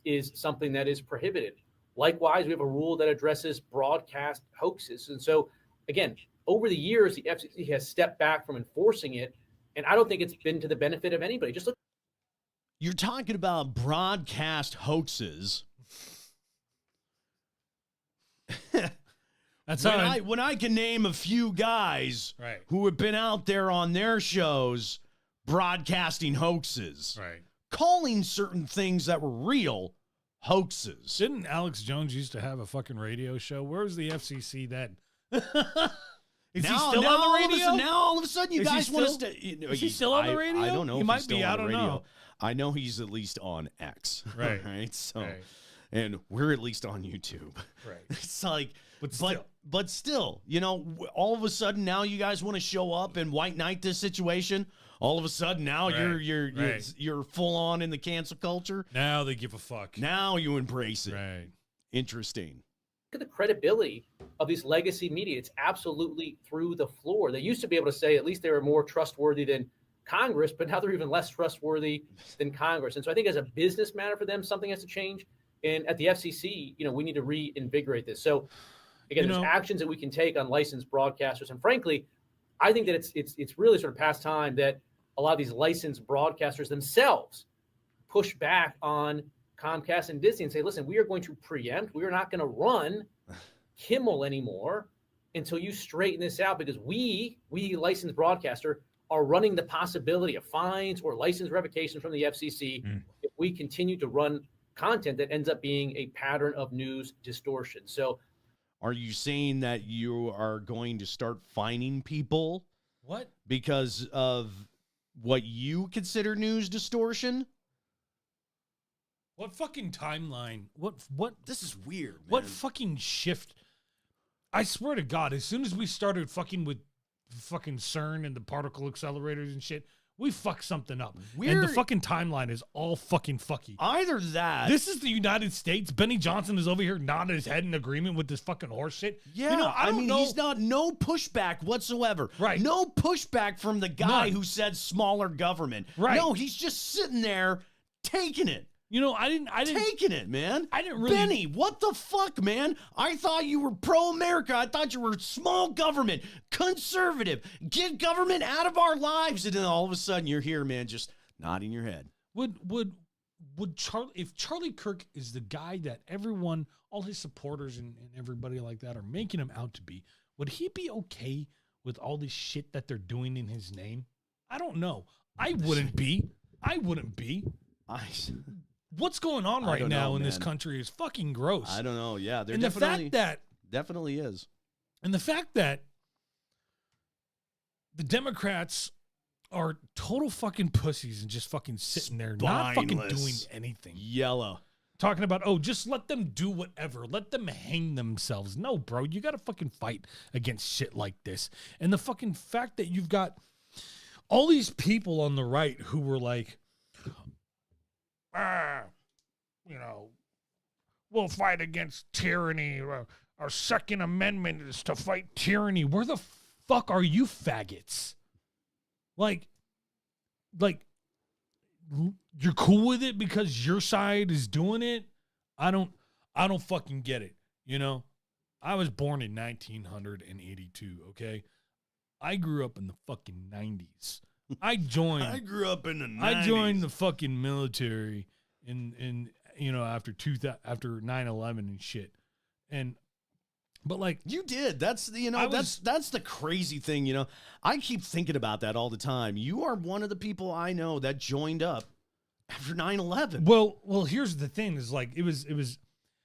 is something that is prohibited. Likewise, we have a rule that addresses broadcast hoaxes. And so, again, over the years, the FCC has stepped back from enforcing it, and I don't think it's been to the benefit of anybody. Just look. You're talking about broadcast hoaxes. That's when I can name a few guys who have been out there on their shows broadcasting hoaxes. Right. Calling certain things that were real hoaxes. Didn't Alex Jones used to have a fucking radio show? Where's the FCC then? Is he still on the radio? Now all of a sudden you guys want to stay. Is he still on the radio? I don't know. He might be. I don't know. I know he's at least on X. Right. Right. So, and we're at least on YouTube. Right. It's like, but still, you know, all of a sudden now you guys want to show up and white knight this situation. All of a sudden now you're full on in the cancel culture. Now they give a fuck. Now you embrace it. Right. Interesting. Look at the credibility of these legacy media. It's absolutely through the floor. They used to be able to say at least they were more trustworthy than Congress, but now they're even less trustworthy than Congress. And so I think as a business matter for them, something has to change. And at the FCC, you know, we need to reinvigorate this. So again, there's actions that we can take on licensed broadcasters. And frankly, I think that it's really sort of past time that a lot of these licensed broadcasters themselves push back on Comcast and Disney and say, listen, we are going to preempt. We are not going to run Kimmel anymore until you straighten this out, because we licensed broadcaster are running the possibility of fines or license revocation from the FCC if we continue to run content that ends up being a pattern of news distortion. So are you saying that you are going to start fining people? What? Because of what you consider news distortion? What fucking timeline? What? This is weird, man. What fucking shift? I swear to God, as soon as we started fucking with fucking CERN and the particle accelerators and shit, we fucked something up. And the fucking timeline is all fucking fucky. Either that. This is the United States. Benny Johnson is over here nodding his head in agreement with this fucking horse shit. Yeah, you know, I mean, he's no pushback whatsoever. Right. No pushback from the guy who said smaller government. Right. No, he's just sitting there taking it. You know, I didn't taking it, man. I didn't really. Benny, what the fuck, man? I thought you were pro-America. I thought you were small government, conservative, get government out of our lives. And then all of a sudden you're here, man, just nodding your head. Would Charlie, if Charlie Kirk is the guy that everyone, all his supporters and everybody like that are making him out to be, would he be okay with all this shit that they're doing in his name? I don't know. I wouldn't be. What's going on right now in this country is fucking gross. I don't know. Yeah, and the fact that definitely is. And the fact that the Democrats are total fucking pussies and just fucking sitting there, not fucking doing anything. Yellow. Talking about, oh, just let them do whatever. Let them hang themselves. No, bro, you got to fucking fight against shit like this. And the fucking fact that you've got all these people on the right who were like, you know, we'll fight against tyranny. Our Second Amendment is to fight tyranny. Where the fuck are you faggots? Like, you're cool with it because your side is doing it? I don't fucking get it. You know, I was born in 1982, okay? I grew up in the fucking 90s. I grew up in the 90s. I joined the fucking military in you know, after 9/11 and shit. But like you did. That's that's the crazy thing, you know. I keep thinking about that all the time. You are one of the people I know that joined up after 9/11. Well, here's the thing: is like it was,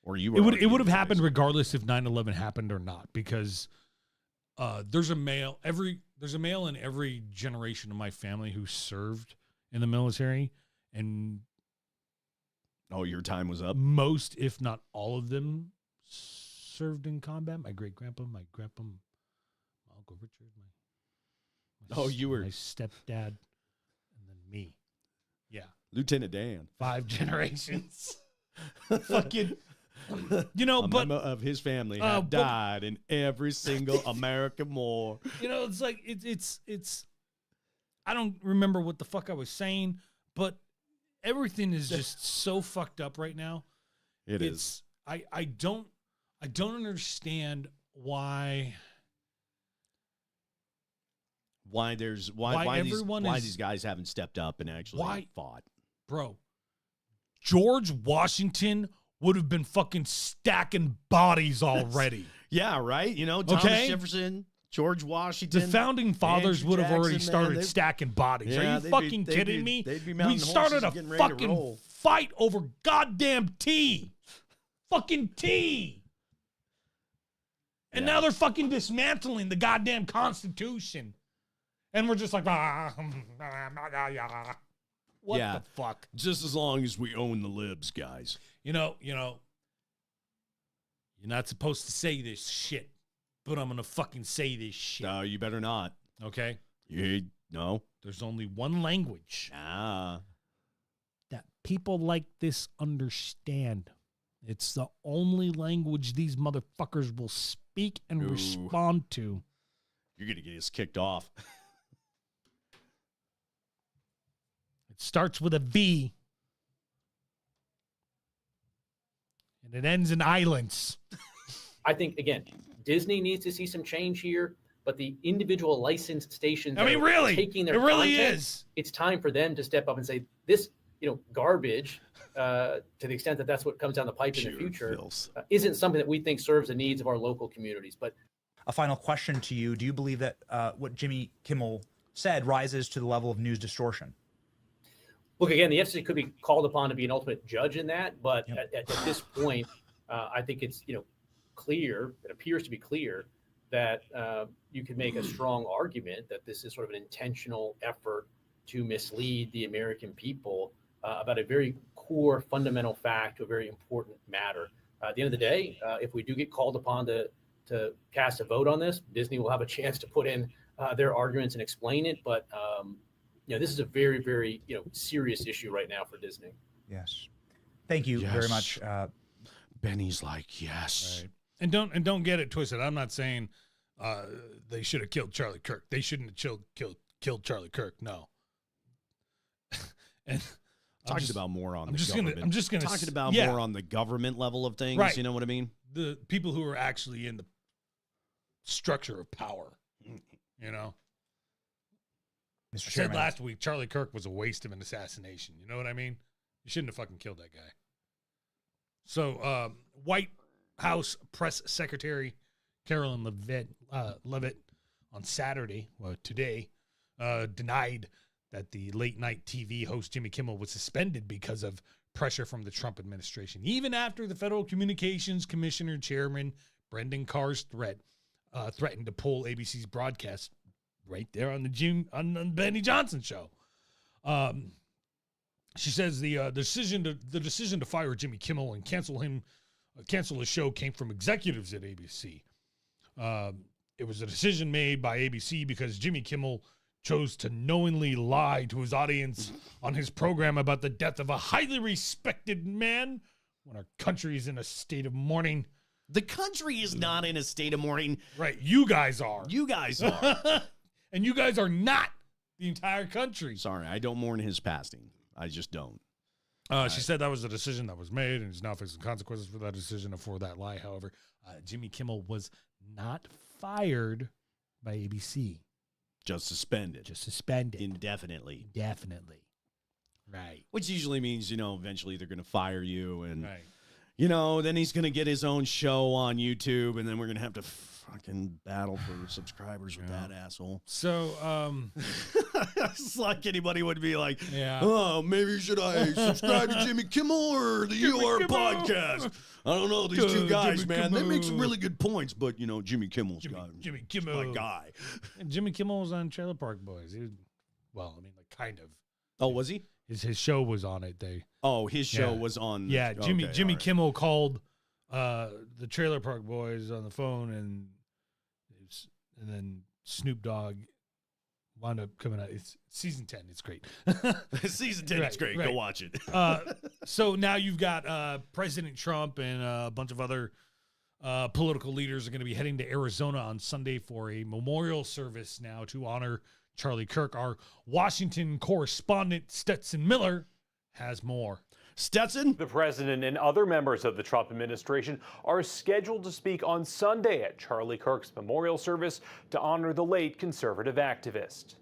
or you were. It would have happened regardless if 9/11 happened or not, because there's a male in every generation of my family who served in the military, and your time was up. Most, if not all of them, served in combat. My great grandpa, my grandpa, my Uncle Richard, my stepdad, and then me. Yeah, Lieutenant Dan. 5 generations. Fucking, you know, but of his family have died in every single American war. You know, it's like it's. I don't remember what the fuck I was saying, but everything is just so fucked up right now. It is. I don't understand why these guys haven't stepped up and actually fought. Bro, George Washington would have been fucking stacking bodies already. Yeah, right? You know, Thomas Jefferson, George Washington. The founding fathers would have already started stacking bodies. Yeah, are you fucking kidding me? We started a fucking fight over goddamn tea. Fucking tea. And now they're fucking dismantling the goddamn Constitution. And we're just like, what the fuck? Just as long as we own the libs, guys. You know, you're not supposed to say this shit, but I'm going to fucking say this shit. No, you better not. Okay? No. There's only one language that people like this understand. It's the only language these motherfuckers will speak and respond to. You're going to get us kicked off. It starts with a V. And it ends in islands. I think, again, Disney needs to see some change here, but the individual licensed stations really, taking their it really content, is. It's time for them to step up and say, this, garbage, to the extent that that's what comes down the pipe in the future, isn't something that we think serves the needs of our local communities. But a final question to you. Do you believe that what Jimmy Kimmel said rises to the level of news distortion? Look, again, the FCC could be called upon to be an ultimate judge in that. But at this point, I think it's, clear, it appears to be clear that you can make a strong argument that this is sort of an intentional effort to mislead the American people about a very core fundamental fact, a very important matter. At the end of the day, if we do get called upon to cast a vote on this, Disney will have a chance to put in their arguments and explain it. But this is a very, very serious issue right now for Disney. Yes, thank you very much. Benny's like, yes, right. And don't get it twisted. I'm not saying they should have killed Charlie Kirk. They shouldn't have killed Charlie Kirk. No. And Talking about more on the just government. I'm just gonna talking about yeah. more on the government level of things. Right. You know what I mean? The people who are actually in the structure of power. You know, Mr. I said Chairman. last week Charlie Kirk was a waste of an assassination. You know what I mean? You shouldn't have fucking killed that guy. So, White House Press Secretary Carolyn Levitt on Saturday, well, today, denied that the late night TV host Jimmy Kimmel was suspended because of pressure from the Trump administration, even after the Federal Communications Commissioner Chairman Brendan Carr's threatened to pull ABC's broadcast right there on the Benny Johnson show. She says the decision to fire Jimmy Kimmel and cancel his show came from executives at ABC. It was a decision made by ABC because Jimmy Kimmel chose to knowingly lie to his audience on his program about the death of a highly respected man when our country is in a state of mourning. The country is not in a state of mourning. Right, you guys are. You guys are. And you guys are not the entire country. Sorry, I don't mourn his passing. I just don't. She said that was a decision that was made, and he's now facing consequences for that decision and for that lie. However, Jimmy Kimmel was not fired by ABC. Just suspended. Just suspended. Indefinitely. Definitely. Right. Which usually means, eventually they're going to fire you. And, Right. then he's going to get his own show on YouTube. And then we're going to have to fucking battle for subscribers with that asshole. So, It's like anybody would be like, Yeah. oh, maybe should I subscribe to Jimmy Kimmel or the UR Kimmel. podcast? I don't know. These two guys, Jimmy man, they make some Kimmel. really good points. But, Jimmy Kimmel's Jimmy he's Kimmel. my guy. And Jimmy Kimmel was on Trailer Park Boys. Kind of. Oh, was he? His show was on it. His show Yeah. was on. Yeah, Jimmy all right. Kimmel called the Trailer Park Boys on the phone, and then Snoop Dogg wound up coming out. It's season 10. It's great. Season 10 is Right, great. right. Go watch it. So now you've got President Trump and a bunch of other political leaders are going to be heading to Arizona on Sunday for a memorial service now to honor Charlie Kirk. Our Washington correspondent Stetson Miller has more. Stetson? The president and other members of the Trump administration are scheduled to speak on Sunday at Charlie Kirk's memorial service to honor the late conservative activist.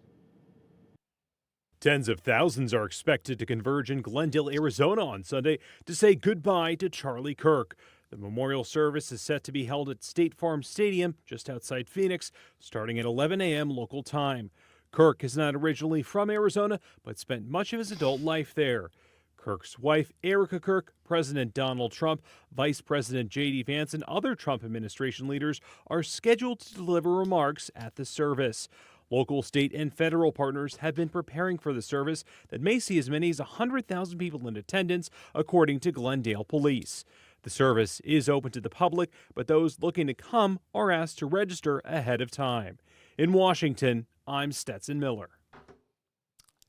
Tens of thousands are expected to converge in Glendale, Arizona on Sunday to say goodbye to Charlie Kirk. The memorial service is set to be held at State Farm Stadium just outside Phoenix, starting at 11 a.m. local time. Kirk is not originally from Arizona, but spent much of his adult life there. Kirk's wife, Erica Kirk, President Donald Trump, Vice President J.D. Vance, and other Trump administration leaders are scheduled to deliver remarks at the service. Local, state, and federal partners have been preparing for the service that may see as many as 100,000 people in attendance, according to Glendale Police. The service is open to the public, but those looking to come are asked to register ahead of time. In Washington, I'm Stetson Miller.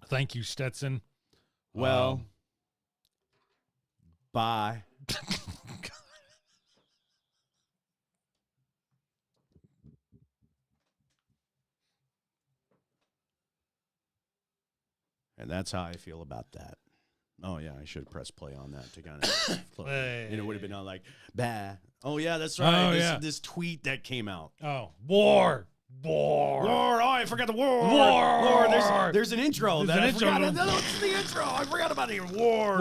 Thank you, Stetson. Well, bye. And that's how I feel about that. Oh, yeah, I should have pressed play on that to kind of, it would have been all like, bah. Oh, yeah, that's right. Oh, This tweet that came out. Oh, war. War. Oh, I forgot the war. War. There's an intro. There's an intro. That's the intro. I forgot about the war.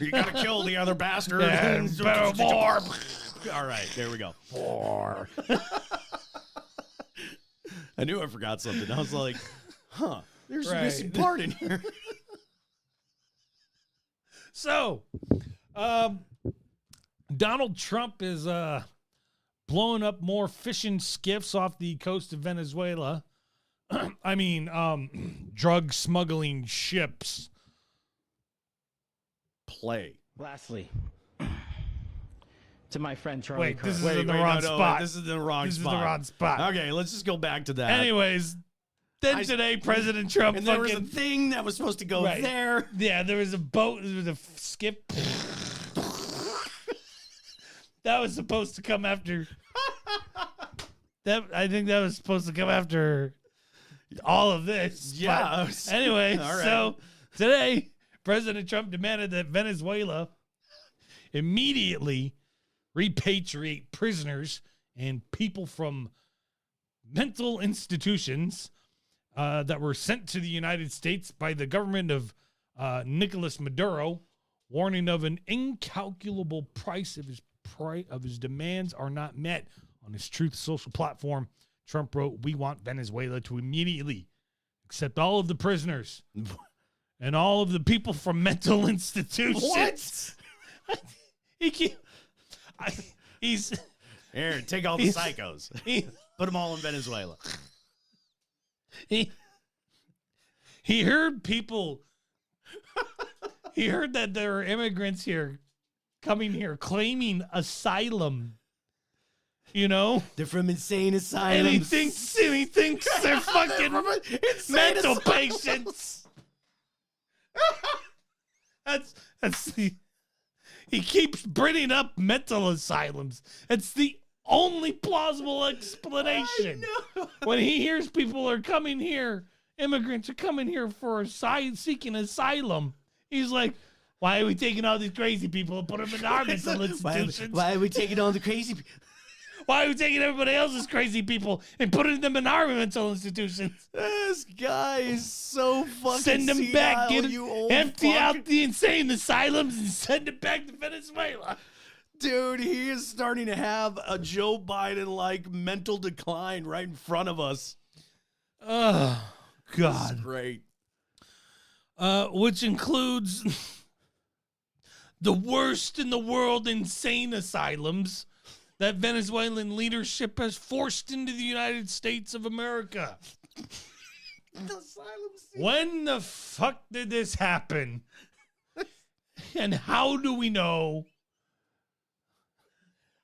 You got to kill the other bastard. War. All right, there we go. War. I knew I forgot something. I was like, there's a Right. missing part in here. So, Donald Trump is blowing up more fishing skiffs off the coast of Venezuela. I mean, drug smuggling ships. Play. Lastly, to my friend Charlie Wait, Kirk. this is in the wrong spot. This is the wrong This is spot. the wrong spot. Okay, let's just go back to that. Anyways, then today, President Trump and there was a fucking... thing that was supposed to go Right. there. Yeah, there was a boat. There was a skip. That was supposed to come after. I think that was supposed to come after all of this. Yeah. But anyway, All right. so today President Trump demanded that Venezuela immediately repatriate prisoners and people from mental institutions that were sent to the United States by the government of Nicolas Maduro, warning of an incalculable price if his demands are not met. On his Truth Social platform, Trump wrote, "We want Venezuela to immediately accept all of the prisoners and all of the people from mental institutions." What? He's here. Take all the psychos. Put them all in Venezuela. He heard people. He heard that there are immigrants here coming here claiming asylum. You know, they're from insane asylums. And he thinks they're fucking mental patients. He keeps bringing up mental asylums. It's the only plausible explanation. When he hears people are coming here, immigrants are coming here for seeking asylum, he's like, why are we taking all these crazy people and put them in our mental institutions? Why are we taking all the crazy people? Why are we taking everybody else's crazy people and putting them in our mental institutions? This guy is so fucking Send them senile, back. Empty fuck. out the insane asylums and send them back to Venezuela. Dude, he is starting to have a Joe Biden-like mental decline right in front of us. Oh, God. This is great. Which includes the worst in the world insane asylums that Venezuelan leadership has forced into the United States of America. When the fuck did this happen? And how do we know?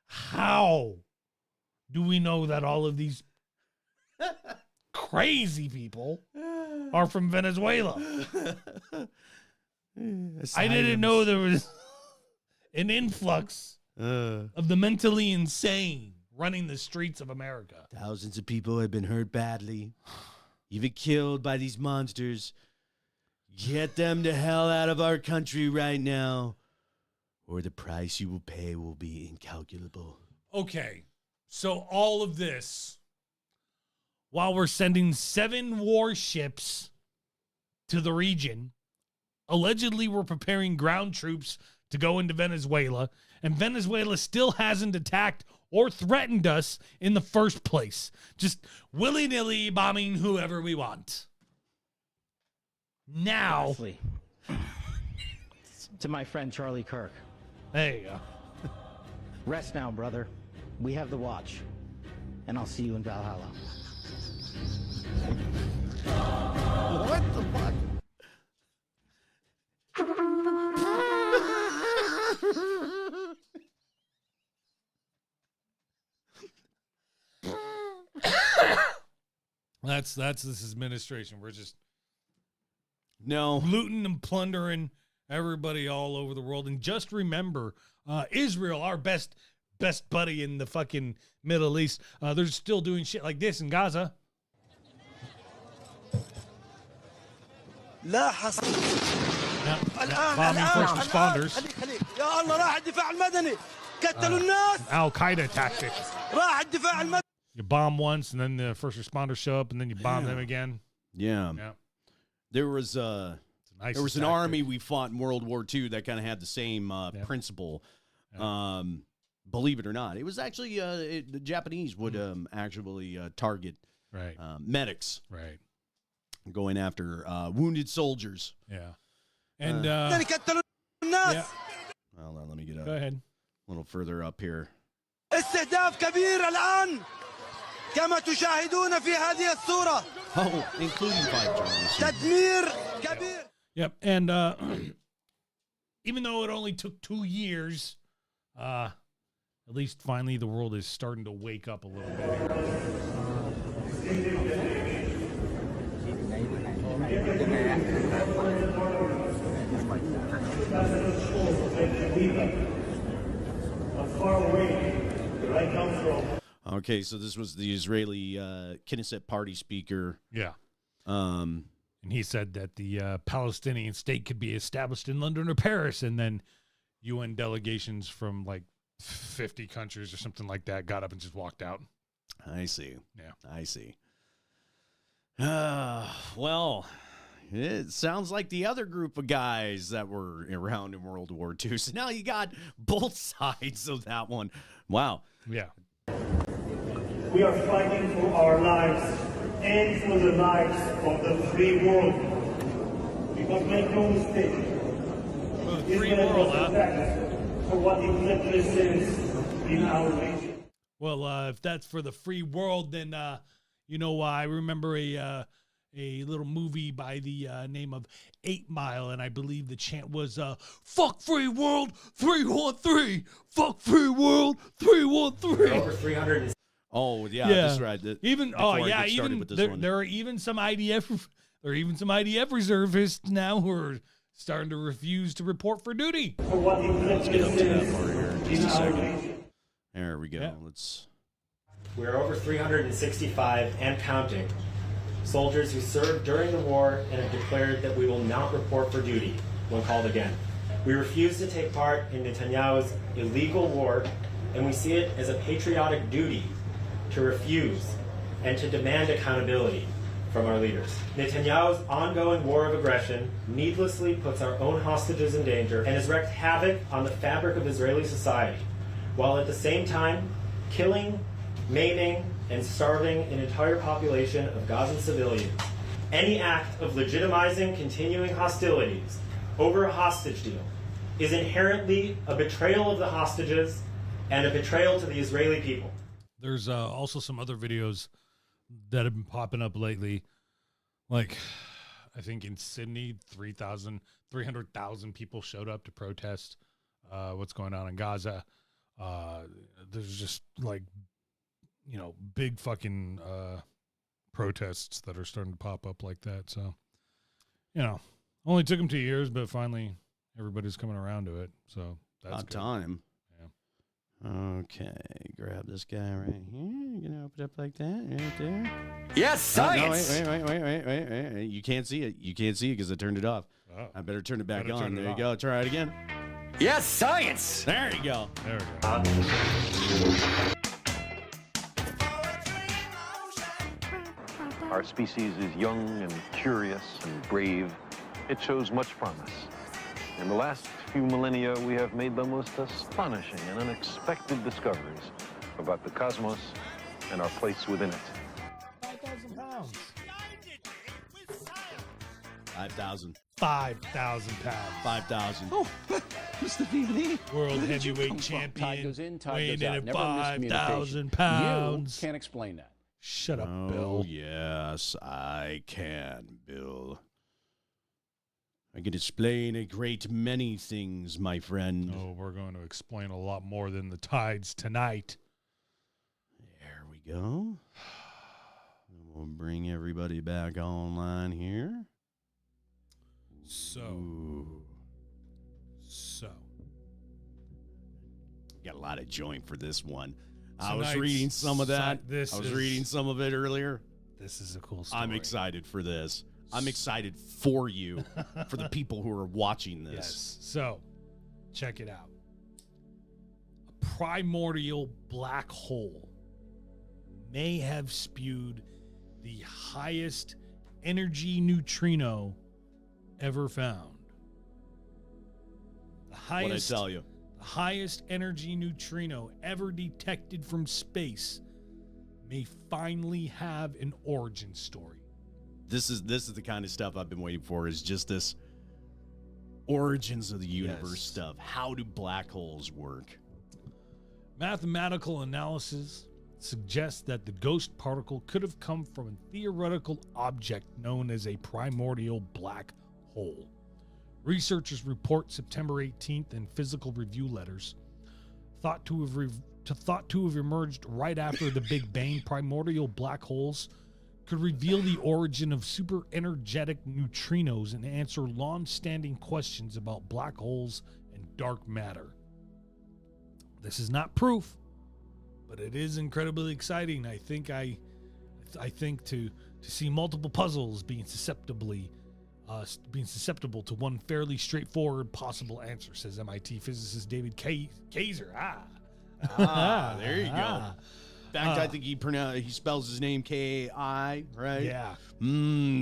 How do we know that all of these crazy people are from Venezuela? I didn't know there was an influx of the mentally insane running the streets of America. Thousands of people have been hurt badly, even killed by these monsters. Get them the hell out of our country right now, or the price you will pay will be incalculable. Okay, so all of this, while we're sending 7 warships to the region, allegedly we're preparing ground troops to go into Venezuela, and Venezuela still hasn't attacked or threatened us in the first place. Just willy-nilly bombing whoever we want. Now, Lastly, to my friend Charlie Kirk. There you go. Rest now, brother. We have the watch, and I'll see you in Valhalla. What the fuck? That's this administration. We're just no looting and plundering everybody all over the world. And just remember, Israel, our best buddy in the fucking Middle East, they're still doing shit like this in Gaza. لا حصل bombing first responders. يا الله راح الدفاع المدني قتلوا الناس Al-Qaeda tactics. راح الدفاع المدني. You bomb once, and then the first responders show up, and then you bomb them again. Yeah. There was an army we fought in World War II that kind of had the same principle. Yeah. Believe it or not, it was actually the Japanese would actually target medics, going after wounded soldiers. Yeah, and Hold on, let me get go ahead a little further up here. استهداف كبير الآن كما تشاهدون في هذه الصورة. Oh, including 5 journalists. تدمير كبير. Yep, and even though it only took 2 years, at least finally the world is starting to wake up a little bit. Okay, so this was the Israeli Knesset party speaker. Yeah. And he said that the Palestinian state could be established in London or Paris, and then UN delegations from like 50 countries or something like that got up and just walked out. I see. Yeah. I see. Well, it sounds like the other group of guys that were around in World War II. So now you got both sides of that one. Wow. Yeah. We are fighting for our lives and for the lives of the free world. Because make no mistake, Israel was attacked for what it represents in our region. Well, if that's for the free world, then I remember a little movie by the name of 8 Mile, and I believe the chant was "Fuck free world 313, fuck free world 313." Over 300. Oh yeah, that's right. Even there are even some IDF reservists now who are starting to refuse to report for duty. Let's get up to that part here in just a second. There we go. Yeah. We are over 365 and counting soldiers who served during the war and have declared that we will not report for duty when called again. We refuse to take part in Netanyahu's illegal war, and we see it as a patriotic duty to refuse and to demand accountability from our leaders. Netanyahu's ongoing war of aggression needlessly puts our own hostages in danger and has wreaked havoc on the fabric of Israeli society, while at the same time killing, maiming, and starving an entire population of Gazan civilians. Any act of legitimizing continuing hostilities over a hostage deal is inherently a betrayal of the hostages and a betrayal to the Israeli people. There's also some other videos that have been popping up lately. Like, I think in Sydney, 300,000 people showed up to protest what's going on in Gaza. There's just like, big fucking protests that are starting to pop up like that. So, only took them 2 years, but finally everybody's coming around to it. So that's about time. Okay, grab this guy right here. You're gonna open it up like that, right there. Yes, science. Oh, no, wait. You can't see it. You can't see it because I turned it off. Oh. I better turn it back Better on. turn it There you off. go. Try it again. Yes, science. There you go. There we go. Our species is young and curious and brave. It shows much promise. In the last few millennia, we have made the most astonishing and unexpected discoveries about the cosmos and our place within it. 5,000 pounds. 5,000. 5,000 pounds. 5,000. Oh, Mr. DVD. World heavyweight champion. Tide goes in, tide weighing goes in out. at Never 5,000 miscommunication. pounds. You can't explain that. Shut up, Oh, Bill. yes, I can, Bill. I can explain a great many things, my friend. Oh, we're going to explain a lot more than the tides tonight. There we go. We'll bring everybody back online here. So. Got a lot of joint for this one. I was Tonight's reading some of that. this I was is- reading some of it earlier. This is a cool story. I'm excited for this. I'm excited for you, for the people who are watching this. Yes. So, check it out. A primordial black hole may have spewed the highest energy neutrino ever found. The What'd I highest, tell you? the highest energy neutrino ever detected from space may finally have an origin story. This is the kind of stuff I've been waiting for, is just this origins of the universe Yes. stuff. How do black holes work? Mathematical analysis suggests that the ghost particle could have come from a theoretical object known as a primordial black hole. Researchers report September 18th in Physical Review letters thought to have emerged right after the Big Bang. Primordial black holes could reveal the origin of super energetic neutrinos and answer long-standing questions about black holes and dark matter. This is not proof, but it is incredibly exciting. I think to to see multiple puzzles being susceptible to one fairly straightforward possible answer, says MIT physicist David Kaiser. There you go. In fact, I think he spells his name Kai, right? Yeah.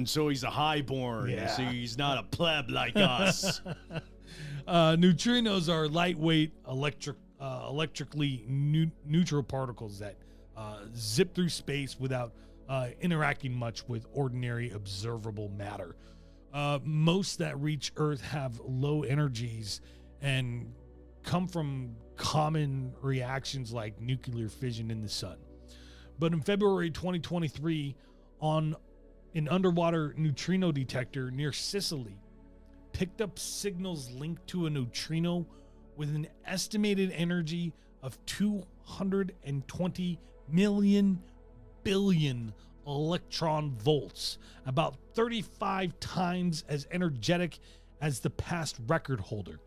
So he's a highborn. Yeah. So he's not a pleb like us. Neutrinos are lightweight, electrically neutral particles that zip through space without interacting much with ordinary observable matter. Most that reach Earth have low energies and come from common reactions like nuclear fission in the sun. But in February 2023, on an underwater neutrino detector near Sicily, picked up signals linked to a neutrino with an estimated energy of 220 million billion electron volts, about 35 times as energetic as the past record holder.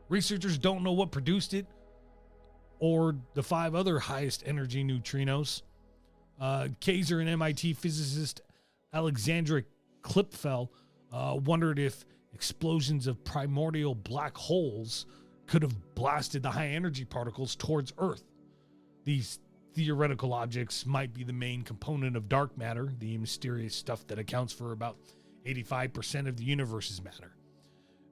Researchers don't know what produced it or the 5 other highest energy neutrinos. Kaiser and MIT physicist Alexandra Klipfel wondered if explosions of primordial black holes could have blasted the high energy particles towards Earth. These theoretical objects might be the main component of dark matter, the mysterious stuff that accounts for about 85% of the universe's matter.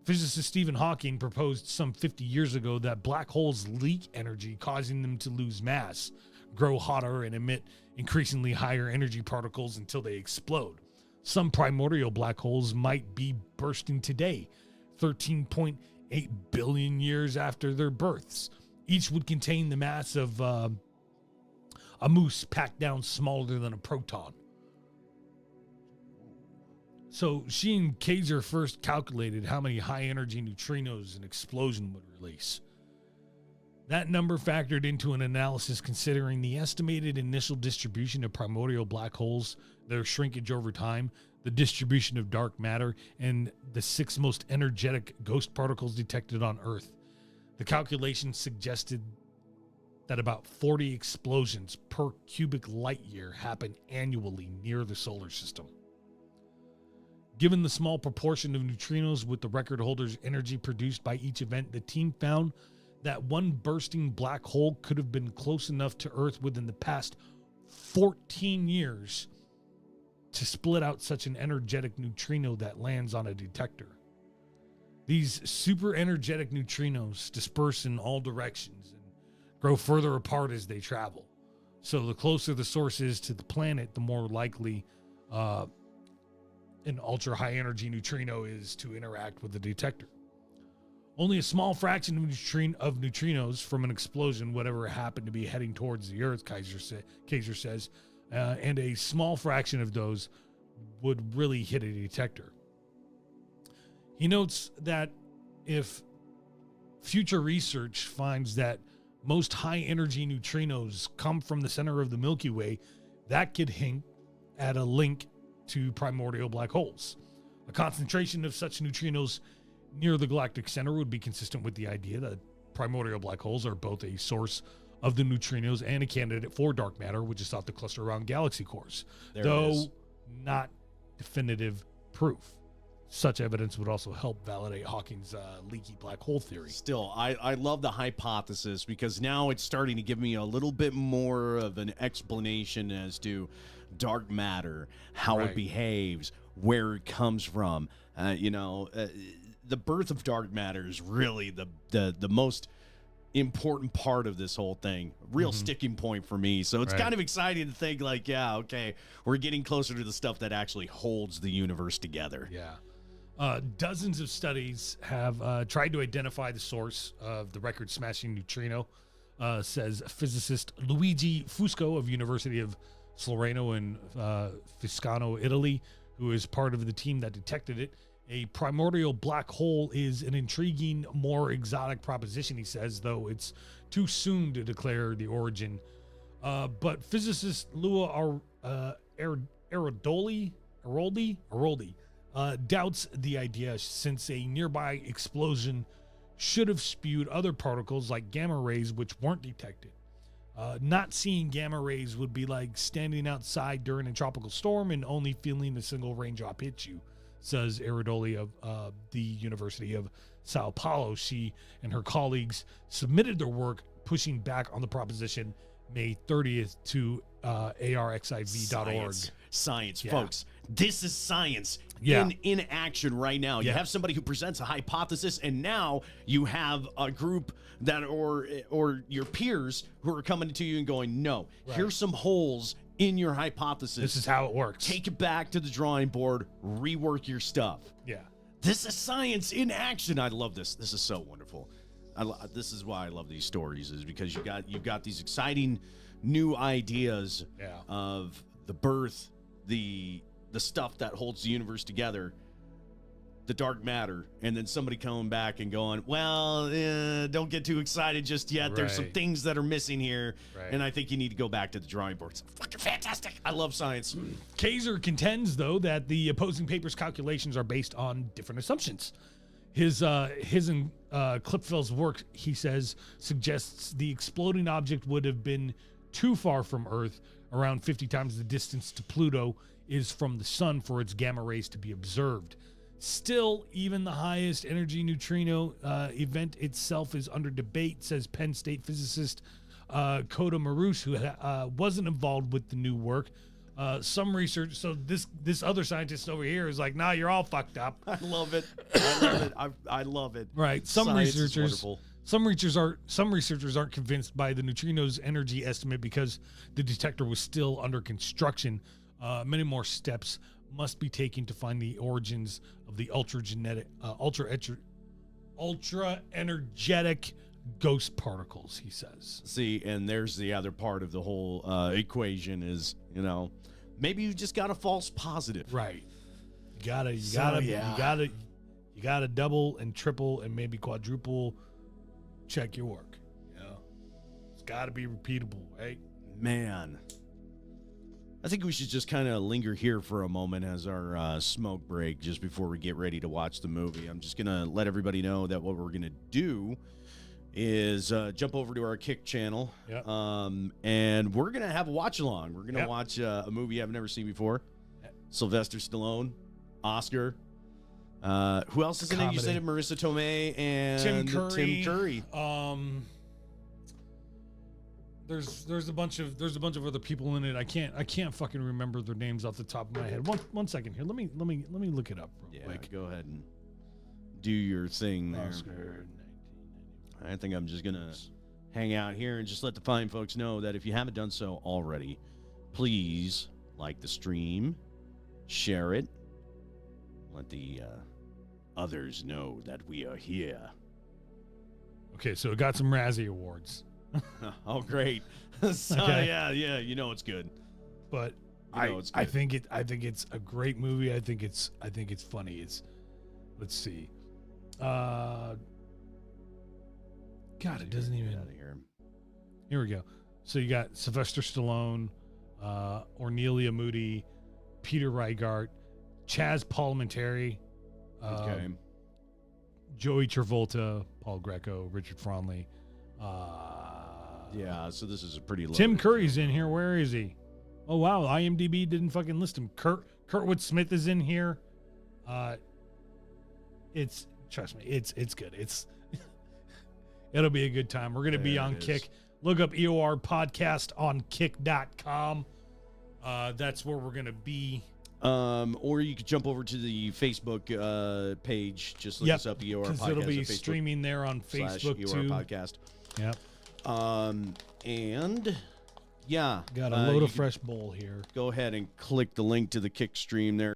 Physicist Stephen Hawking proposed some 50 years ago that black holes leak energy, causing them to lose mass, grow hotter, and emit increasingly higher energy particles until they explode. Some primordial black holes might be bursting today, 13.8 billion years after their births. Each would contain the mass of a moose packed down smaller than a proton. So she and Kaiser first calculated how many high-energy neutrinos an explosion would release. That number factored into an analysis considering the estimated initial distribution of primordial black holes, their shrinkage over time, the distribution of dark matter, and the 6 most energetic ghost particles detected on Earth. The calculation suggested that about 40 explosions per cubic light year happen annually near the solar system. Given the small proportion of neutrinos with the record holder's energy produced by each event, the team found that one bursting black hole could have been close enough to Earth within the past 14 years to split out such an energetic neutrino that lands on a detector. These super energetic neutrinos disperse in all directions and grow further apart as they travel. So the closer the source is to the planet, the more likely an ultra high energy neutrino is to interact with the detector. Only a small fraction of neutrinos from an explosion would ever happen to be heading towards the Earth, Kaiser says, and a small fraction of those would really hit a detector. He notes that if future research finds that most high energy neutrinos come from the center of the Milky Way, that could hint at a link to primordial black holes. A concentration of such neutrinos near the galactic center would be consistent with the idea that primordial black holes are both a source of the neutrinos and a candidate for dark matter, which is thought to cluster around galaxy cores, though not definitive proof. Such evidence would also help validate Hawking's leaky black hole theory. Still, I love the hypothesis because now it's starting to give me a little bit more of an explanation as to dark matter, how it behaves, where it comes from. The birth of dark matter is really the most important part of this whole thing. Real sticking point for me. So it's kind of exciting to think like, yeah, okay, we're getting closer to the stuff that actually holds the universe together. Yeah. Dozens of studies have tried to identify the source of the record-smashing neutrino, says physicist Luigi Fusco of University of Salerno in Fiscano, Italy, who is part of the team that detected it. A primordial black hole is an intriguing, more exotic proposition, he says, though it's too soon to declare the origin. But physicist Lua Aroldi doubts the idea, since a nearby explosion should have spewed other particles like gamma rays which weren't detected. Not seeing gamma rays would be like standing outside during a tropical storm and only feeling a single raindrop hit you, says Iridoli of the University of Sao Paulo. She and her colleagues submitted their work pushing back on the proposition May 30th to arxiv.org. Science, folks. This is science in action right now. You Yeah. have somebody who presents a hypothesis, and now you have a group that or your peers who are coming to you and going, no, here's some holes in your hypothesis. This is how it works. Take it back to the drawing board, rework your stuff. Yeah. This is science in action. I love this. This is so wonderful. This is why I love these stories, is because you've got these exciting new ideas of the birth, the stuff that holds the universe together, the dark matter, and then somebody coming back and going, well, don't get too excited just yet. There's some things that are missing here, and I think you need to go back to the drawing board. It's fucking fantastic. I love science. Kaiser contends, though, that the opposing paper's calculations are based on different assumptions. His and Klipfeld's work, he says, suggests the exploding object would have been too far from Earth, around 50 times the distance to Pluto is from the sun for its gamma rays to be observed. Still, even the highest energy neutrino event itself is under debate, says Penn State physicist Koda Marouche, who wasn't involved with the new work. Some research, so this other scientist over here is like, nah, you're all fucked up. I love it. I love it. I love it. Right. Some Science is researchers wonderful. some researchers aren't convinced by the neutrino's energy estimate because the detector was still under construction. Many more steps must be taken to find the origins of the ultra energetic ghost particles, he says. See, and there's the other part of the whole equation is, maybe you just got a false positive. Right. You gotta double and triple and maybe quadruple check your work. It's gotta be repeatable, right? Man. I think we should just kind of linger here for a moment as our smoke break just before we get ready to watch the movie. I'm just going to let everybody know that what we're going to do is jump over to our Kick channel, and we're going to have a watch-along. We're going to watch a movie I've never seen before. Sylvester Stallone, Oscar. Who else is in it? You said it, Marissa Tomei and Tim Curry. There's a bunch of other people in it. I can't fucking remember their names off the top of my head. One second here. Let me look it up real quick. Go ahead and do your thing there. Oscar, I think I'm just gonna hang out here and just let the fine folks know that if you haven't done so already, please like the stream, share it, let the others know that we are here. Okay, so it got some Razzie Awards. Oh, great! So, Okay. Yeah, it's good. But it's I good. think it's a great movie. I think it's funny. Let's see. God, it doesn't even. Out of here. Here we go. So you got Sylvester Stallone, Ornelia Moody, Peter Reigart, Chaz Palminteri, Okay. Joey Travolta, Paul Greco, Richard Fronley. Yeah, so this is a pretty low. Tim Curry's in here. Where is he? Oh wow, IMDb didn't fucking list him. Kurtwood Smith is in here. Trust me, it's good. It'll be a good time. We're gonna be There on it is. Kick. Look up EOR Podcast on Kick.com. That's where we're gonna be. Or you could jump over to the Facebook page. Just look us up, EOR Podcast. Because it'll be on Facebook streaming there on Facebook / too. EOR Podcast. Yep. And yeah, Got a load you of can fresh bowl here. Go ahead and click the link to the Kick stream there.